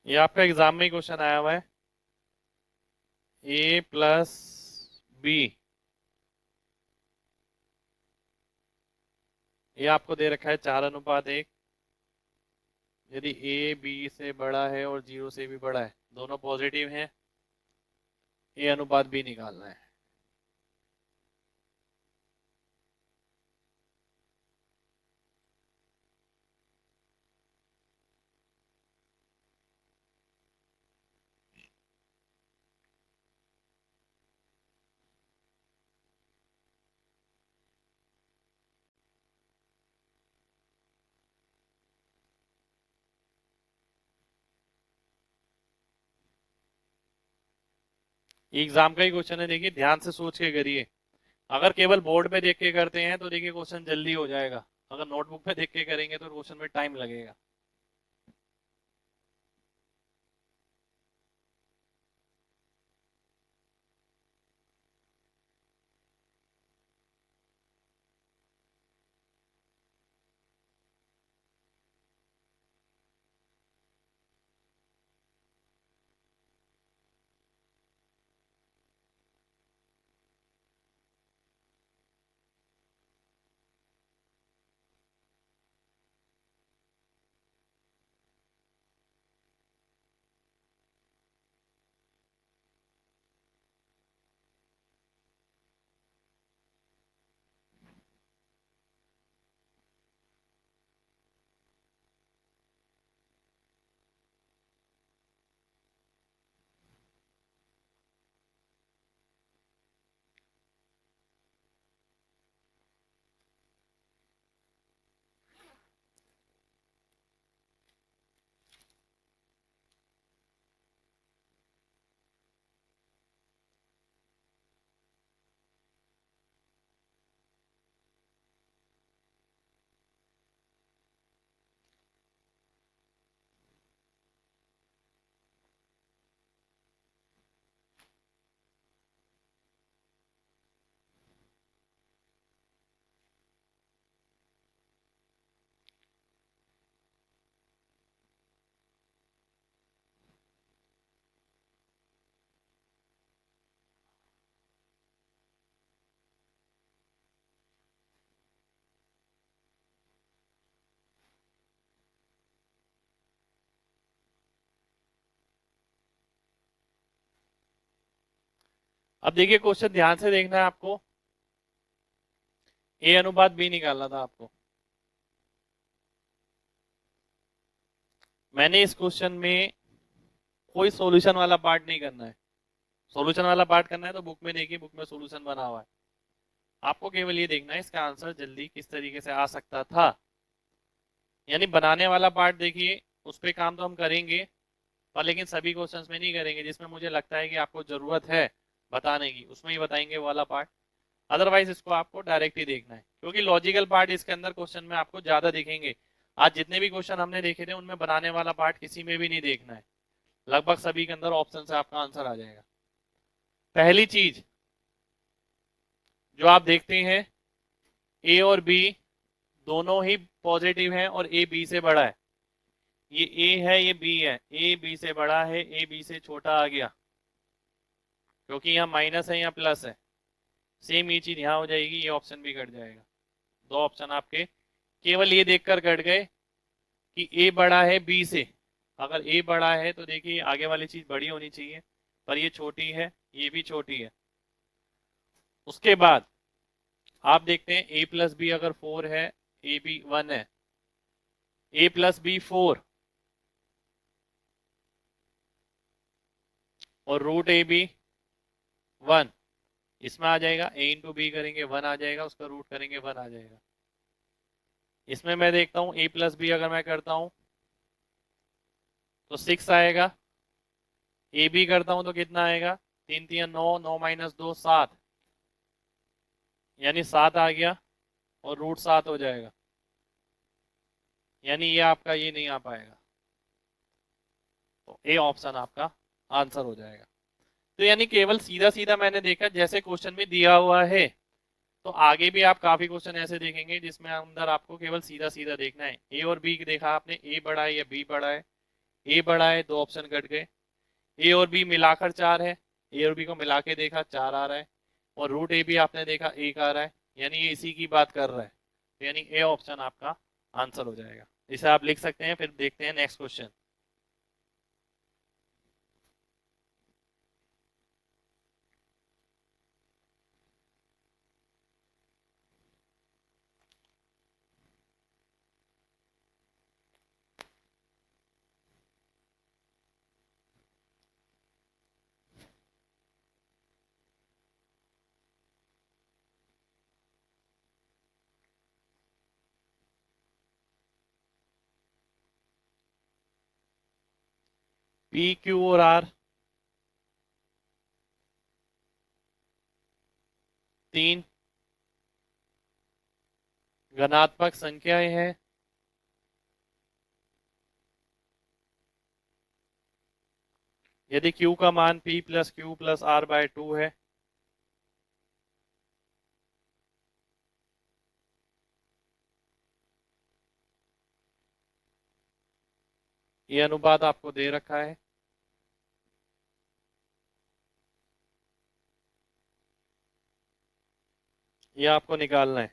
ये आपका एग्जाम में क्वेश्चन आया हुआ है, ए प्लस बी, ये आपको दे रखा है 4:1। यदि ए बी से बड़ा है और जीरो से भी बड़ा है, दोनों पॉजिटिव हैं, ए अनुपात बी निकालना है। एग्जाम का ही क्वेश्चन है, देखिए ध्यान से सोच के करिए। अगर केवल बोर्ड पे देख के करते हैं तो देखिए क्वेश्चन जल्दी हो जाएगा, अगर नोटबुक पे देख के करेंगे तो क्वेश्चन में टाइम लगेगा। अब देखिए क्वेश्चन ध्यान से देखना है आपको। ए अनुपात बी निकालना था आपको। मैंने इस क्वेश्चन में कोई सॉल्यूशन वाला पार्ट नहीं करना है। सॉल्यूशन वाला पार्ट करना है तो बुक में देखिए, बुक में सॉल्यूशन बना हुआ है। आपको केवल ये देखना है इसका आंसर जल्दी किस तरीके से आ सकता था। यानी बनाने वाला पार्ट देखिए, उस पे काम तो हम करेंगे, पर लेकिन सभी क्वेश्चंस में नहीं करेंगे। जिसमें मुझे लगता है कि आपको जरूरत है बताने की, उसमें ही बताएंगे वो वाला पार्ट। अदरवाइज इसको आपको डायरेक्ट ही देखना है, क्योंकि लॉजिकल पार्ट इसके अंदर क्वेश्चन में आपको ज्यादा दिखेंगे। आज जितने भी क्वेश्चन हमने देखे थे उनमें बनाने वाला पार्ट किसी में भी नहीं देखना है। लगभग सभी के अंदर ऑप्शन से आपका आंसर आ जाएगा। पहली चीज जो आप देखते हैं, ए और बी दोनों ही पॉजिटिव हैं और ए बी से बड़ा है। ये ए है, ये बी है, ए बी से बड़ा है, ए बी से छोटा आ गया, क्योंकि यहाँ माइनस है यहाँ प्लस है। सेम ये चीज यहाँ हो जाएगी, ये ऑप्शन भी कट जाएगा। दो ऑप्शन आपके केवल ये देखकर कट गए कि ए बड़ा है बी से। अगर ए बड़ा है तो देखिए आगे वाली चीज बड़ी होनी चाहिए, पर ये छोटी है, ये भी छोटी है। उसके बाद आप देखते हैं ए प्लस बी अगर 4 है, ए बी 1 है, ए प्लस बी 4 और रूट ए बी 1, इसमें आ जाएगा ए इंटू बी करेंगे 1 आ जाएगा, उसका रूट करेंगे 1 आ जाएगा। इसमें मैं देखता हूं ए प्लस बी अगर मैं करता हूं तो 6 आएगा। ए बी करता हूं तो कितना आएगा, 3 3 9, 9 माइनस 2 7, यानी 7 आ गया और रूट 7 हो जाएगा। यानी ये आपका ये नहीं आ पाएगा, तो ए ऑप्शन आपका आंसर हो जाएगा। तो यानी केवल सीधा सीधा मैंने देखा जैसे क्वेश्चन में दिया हुआ है, तो आगे भी आप काफी क्वेश्चन ऐसे देखेंगे जिसमें अंदर आपको केवल सीधा सीधा देखना है। ए और बी देखा आपने, ए बड़ा है या बी बड़ा है, ए बड़ा है, दो ऑप्शन कट गए। ए और बी मिलाकर 4 है, ए और बी को मिला के देखा 4 आ रहा है, और रूट ए भी आपने देखा 1 आ रहा है, यानी ये इसी की बात कर रहा है। तो यानी ए ऑप्शन आपका आंसर हो जाएगा। इसे आप लिख सकते हैं। फिर देखते हैं नेक्स्ट क्वेश्चन। पी क्यू और आर तीन घनात्मक संख्याएं हैं। यदि Q का मान P plus Q plus R by 2 है, ये अनुपात आपको दे रखा है। ये आपको निकालना है।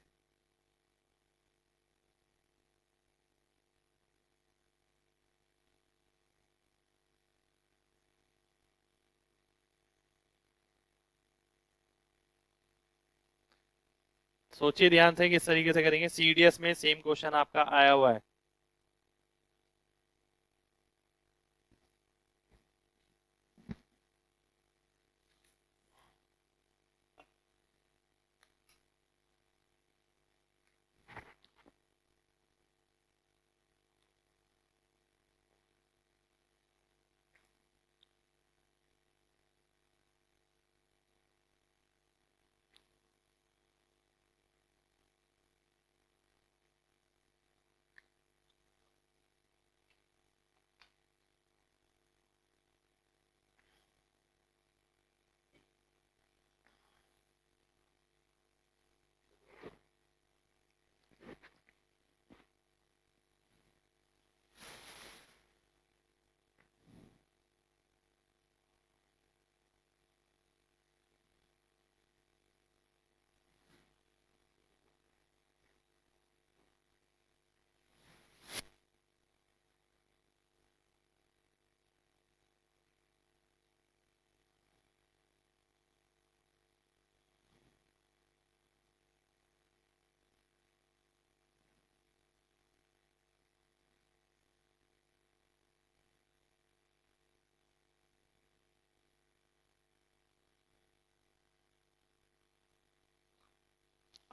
सोचिए ध्यान से किस तरीके से करेंगे। सीडीएस में सेम क्वेश्चन आपका आया हुआ है।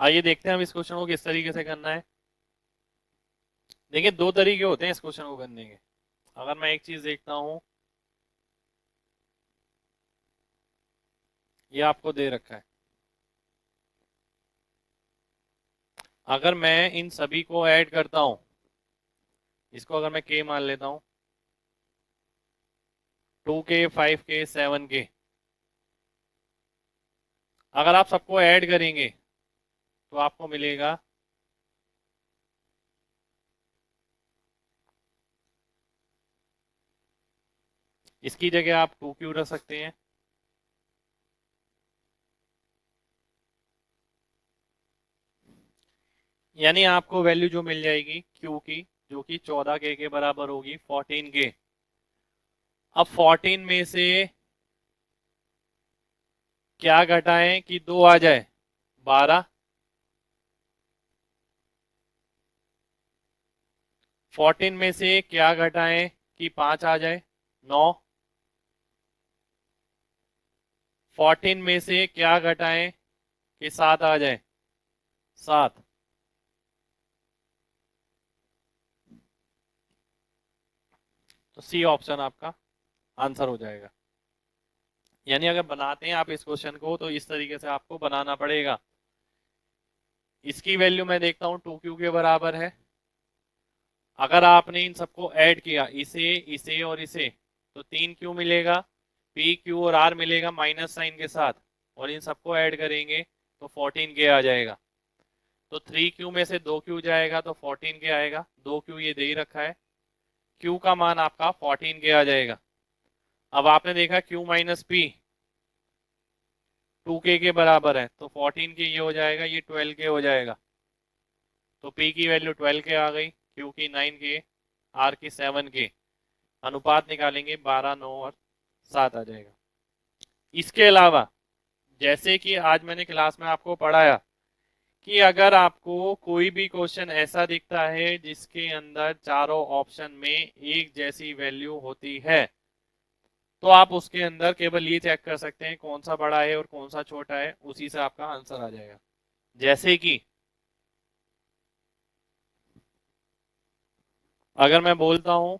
आइए देखते हैं हम इस क्वेश्चन को किस तरीके से करना है। देखिए दो तरीके होते हैं इस क्वेश्चन को करने के। अगर मैं एक चीज देखता हूं, ये आपको दे रखा है, अगर मैं इन सभी को ऐड करता हूं, इसको अगर मैं के मान लेता हूं, 2k 5k 7k, अगर आप सबको ऐड करेंगे तो आपको मिलेगा इसकी जगह आप 2q रख सकते हैं, यानी आपको वैल्यू जो मिल जाएगी q की, जो कि 14k के बराबर होगी 14k। अब 14 में से क्या घटाएं कि 2 आ जाए, 12। 14 में से क्या घटाएं कि 5 आ जाए, 9। 14 में से क्या घटाएं कि 7 आ जाए, 7। तो सी ऑप्शन आपका आंसर हो जाएगा। यानी अगर बनाते हैं आप इस क्वेश्चन को तो इस तरीके से आपको बनाना पड़ेगा। इसकी वैल्यू मैं देखता हूं 2q के बराबर है। अगर आपने इन सबको ऐड किया, इसे इसे और इसे, तो 3q मिलेगा, p q और r मिलेगा माइनस साइन के साथ, और इन सबको ऐड करेंगे तो 14k आ जाएगा। तो 3q में से 2q जाएगा तो 14k आएगा, 2q ये दे ही रखा है, q का मान आपका 14k आ जाएगा। अब आपने देखा q माइनस पी 2k के बराबर है, तो 14k ये हो जाएगा, ये 12k हो जाएगा। तो p की वैल्यू 12k आ गई, q की 9k, r की 7k। अनुपात निकालेंगे 12, 9 और 7 आ जाएगा। इसके अलावा जैसे कि आज मैंने क्लास में आपको पढ़ाया कि अगर आपको कोई भी क्वेश्चन ऐसा दिखता है जिसके अंदर चारों ऑप्शन में एक जैसी वैल्यू होती है, तो आप उसके अंदर केवल ये चेक कर सकते हैं कौन सा बड़ा है और कौन सा छोटा है, उसी से आपका आंसर आ जाएगा। जैसे कि अगर मैं बोलता हूं,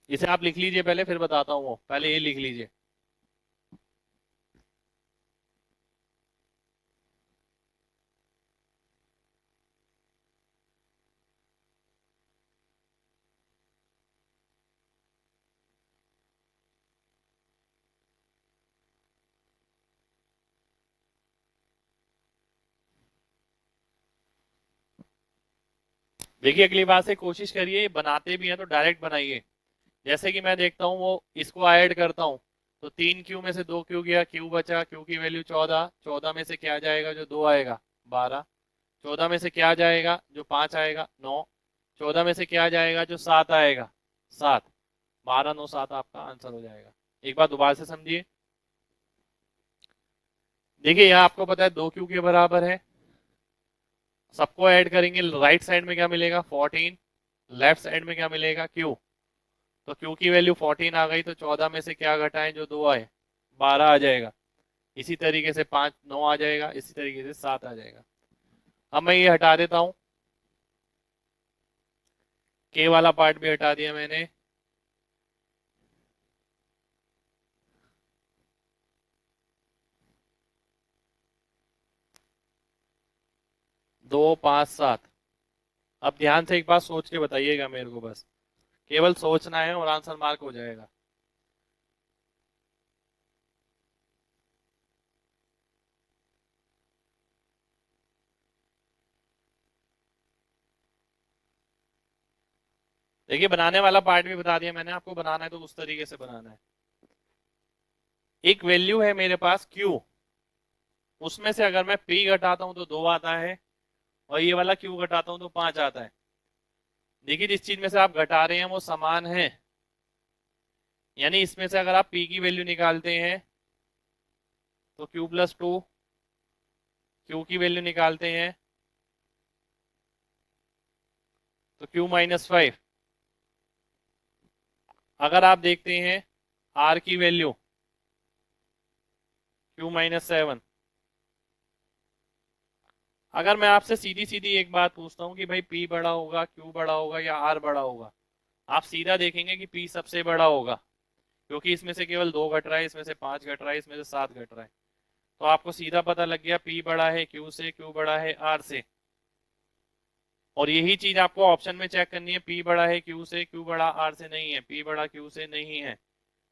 इसे आप लिख लीजिए पहले, फिर बताता हूं, वो पहले ये लिख लीजिए। देखिए अगली बार से कोशिश करिए, बनाते भी हैं तो डायरेक्ट बनाइए। जैसे कि मैं देखता हूँ वो, इसको ऐड करता हूँ, तो 3q में से 2q गया, q बचा, q की वैल्यू 14, 14 में से क्या जाएगा जो 2 आएगा, 12। 14 में से क्या जाएगा जो 5 आएगा, 9। 14 में से क्या जाएगा जो 7 आएगा, 7। 12, 9, 7 आपका आंसर हो जाएगा। एक बार दोबारा से समझिए। देखिए यहाँ आपको पता है 2q के बराबर है, सबको ऐड करेंगे, राइट साइड में क्या मिलेगा 14, लेफ्ट साइड में क्या मिलेगा q। तो q की वैल्यू 14 आ गई, तो 14 में से क्या घटाएं जो 2 आए, 12 आ जाएगा। इसी तरीके से 5, 9 आ जाएगा, इसी तरीके से 7 आ जाएगा। अब मैं ये हटा देता हूं, के वाला पार्ट भी हटा दिया मैंने। दो, 5, 7। अब ध्यान से एक बात सोच के बताइएगा मेरे को, बस केवल सोचना है और आंसर मार्क हो जाएगा। देखिए बनाने वाला पार्ट भी बता दिया मैंने आपको, बनाना है तो उस तरीके से बनाना है। एक वैल्यू है मेरे पास q, उसमें से अगर मैं p घटाता हूं तो 2 आता है, और ये वाला q घटाता हूं तो 5 आता है। देखिए जिस चीज में से आप घटा रहे हैं वो समान है, यानी इसमें से अगर आप p की वैल्यू निकालते हैं तो q+2, q की वैल्यू निकालते हैं तो q-5। अगर आप देखते हैं r की वैल्यू q-7, अगर मैं आपसे सीधी सीधी एक बात पूछता हूँ कि भाई P बड़ा होगा, Q बड़ा होगा या R बड़ा होगा, आप सीधा देखेंगे कि P सबसे बड़ा होगा, क्योंकि इसमें से केवल 2 घट रहा है, इसमें से 5 घट रहा है, इसमें से 7 घट रहा है। तो आपको सीधा पता लग गया P बड़ा है Q से, Q बड़ा है R से। और यही चीज आपको ऑप्शन में चेक करनी है, P बड़ा है Q से, Q बड़ा R से नहीं है, P बड़ा Q से नहीं है,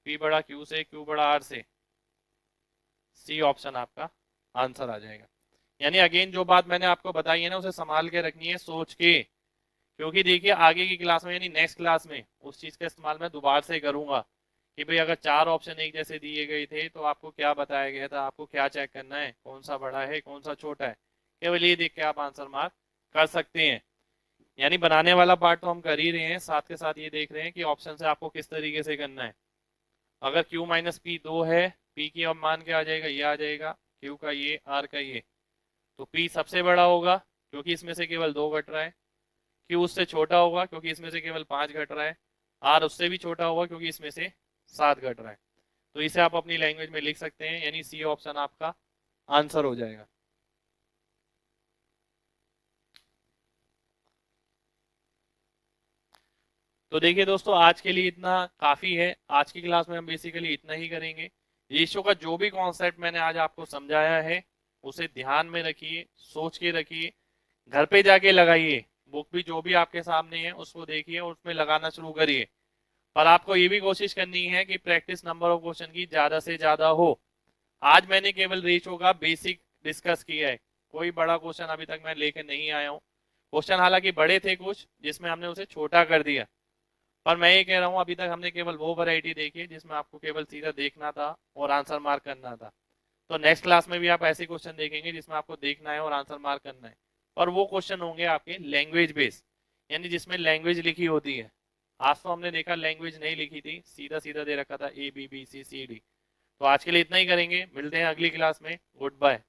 P बड़ा Q से, Q बड़ा R से। सी ऑप्शन आपका आंसर आ जाएगा। यानी अगेन जो बात मैंने आपको बताई है ना, उसे संभाल के रखनी है, सोच के। क्योंकि देखिए आगे की क्लास में यानी नेक्स्ट क्लास में उस चीज का इस्तेमाल मैं दोबारा से करूंगा कि भाई अगर 4 ऑप्शन एक जैसे दिए गए थे तो आपको क्या बताया गया था, आपको क्या चेक करना है, कौन सा बड़ा है कौन सा छोटा है। केवल ये देख के आप आंसर मार्क कर सकते हैं। यानी बनाने वाला पार्ट तो हम कर ही रहे हैं, साथ के साथ ये देख रहे हैं कि ऑप्शन से आपको किस तरीके से करना है। अगर Q माइनस पी 2 है, P की अब मान के आ जाएगा, ये आ जाएगा, Q का ये, R का ये। तो P सबसे बड़ा होगा क्योंकि इसमें से केवल 2 घट रहा है, Q उससे छोटा होगा क्योंकि इसमें से केवल 5 घट रहा है, R उससे भी छोटा होगा क्योंकि इसमें से 7 घट रहा है। तो इसे आप अपनी लैंग्वेज में लिख सकते हैं, यानी सी ऑप्शन आपका आंसर हो जाएगा। तो देखिए दोस्तों, आज के लिए इतना काफी है। आज की क्लास में हम बेसिकली इतना ही करेंगे। रेशियो का जो भी कॉन्सेप्ट मैंने आज आपको समझाया है उसे ध्यान में रखिए, सोच के रखिए, घर पे जाके लगाइए। बुक भी जो भी आपके सामने है उसको देखिए और उसमें लगाना शुरू करिए। पर आपको ये भी कोशिश करनी है कि प्रैक्टिस नंबर ऑफ क्वेश्चन की ज्यादा से ज्यादा हो। आज मैंने केवल रेशियो का बेसिक डिस्कस किया है, कोई बड़ा क्वेश्चन अभी तक मैं लेके नहीं आया हूँ। क्वेश्चन हालांकि बड़े थे कुछ जिसमें हमने उसे छोटा कर दिया, पर मैं ये कह रहा हूँ अभी तक हमने केवल वो वैरायटी देखी है जिसमें आपको केवल सीधा देखना था और आंसर मार्क करना था। तो नेक्स्ट क्लास में भी आप ऐसे क्वेश्चन देखेंगे जिसमें आपको देखना है और आंसर मार्क करना है। और वो क्वेश्चन होंगे आपके लैंग्वेज बेस्ड, यानी जिसमें लैंग्वेज लिखी होती है। आज तो हमने देखा लैंग्वेज नहीं लिखी थी, सीधा सीधा दे रखा था A B B C C D। तो आज के लिए इतना ही करेंगे, मिलते हैं अगली क्लास में। Good bye.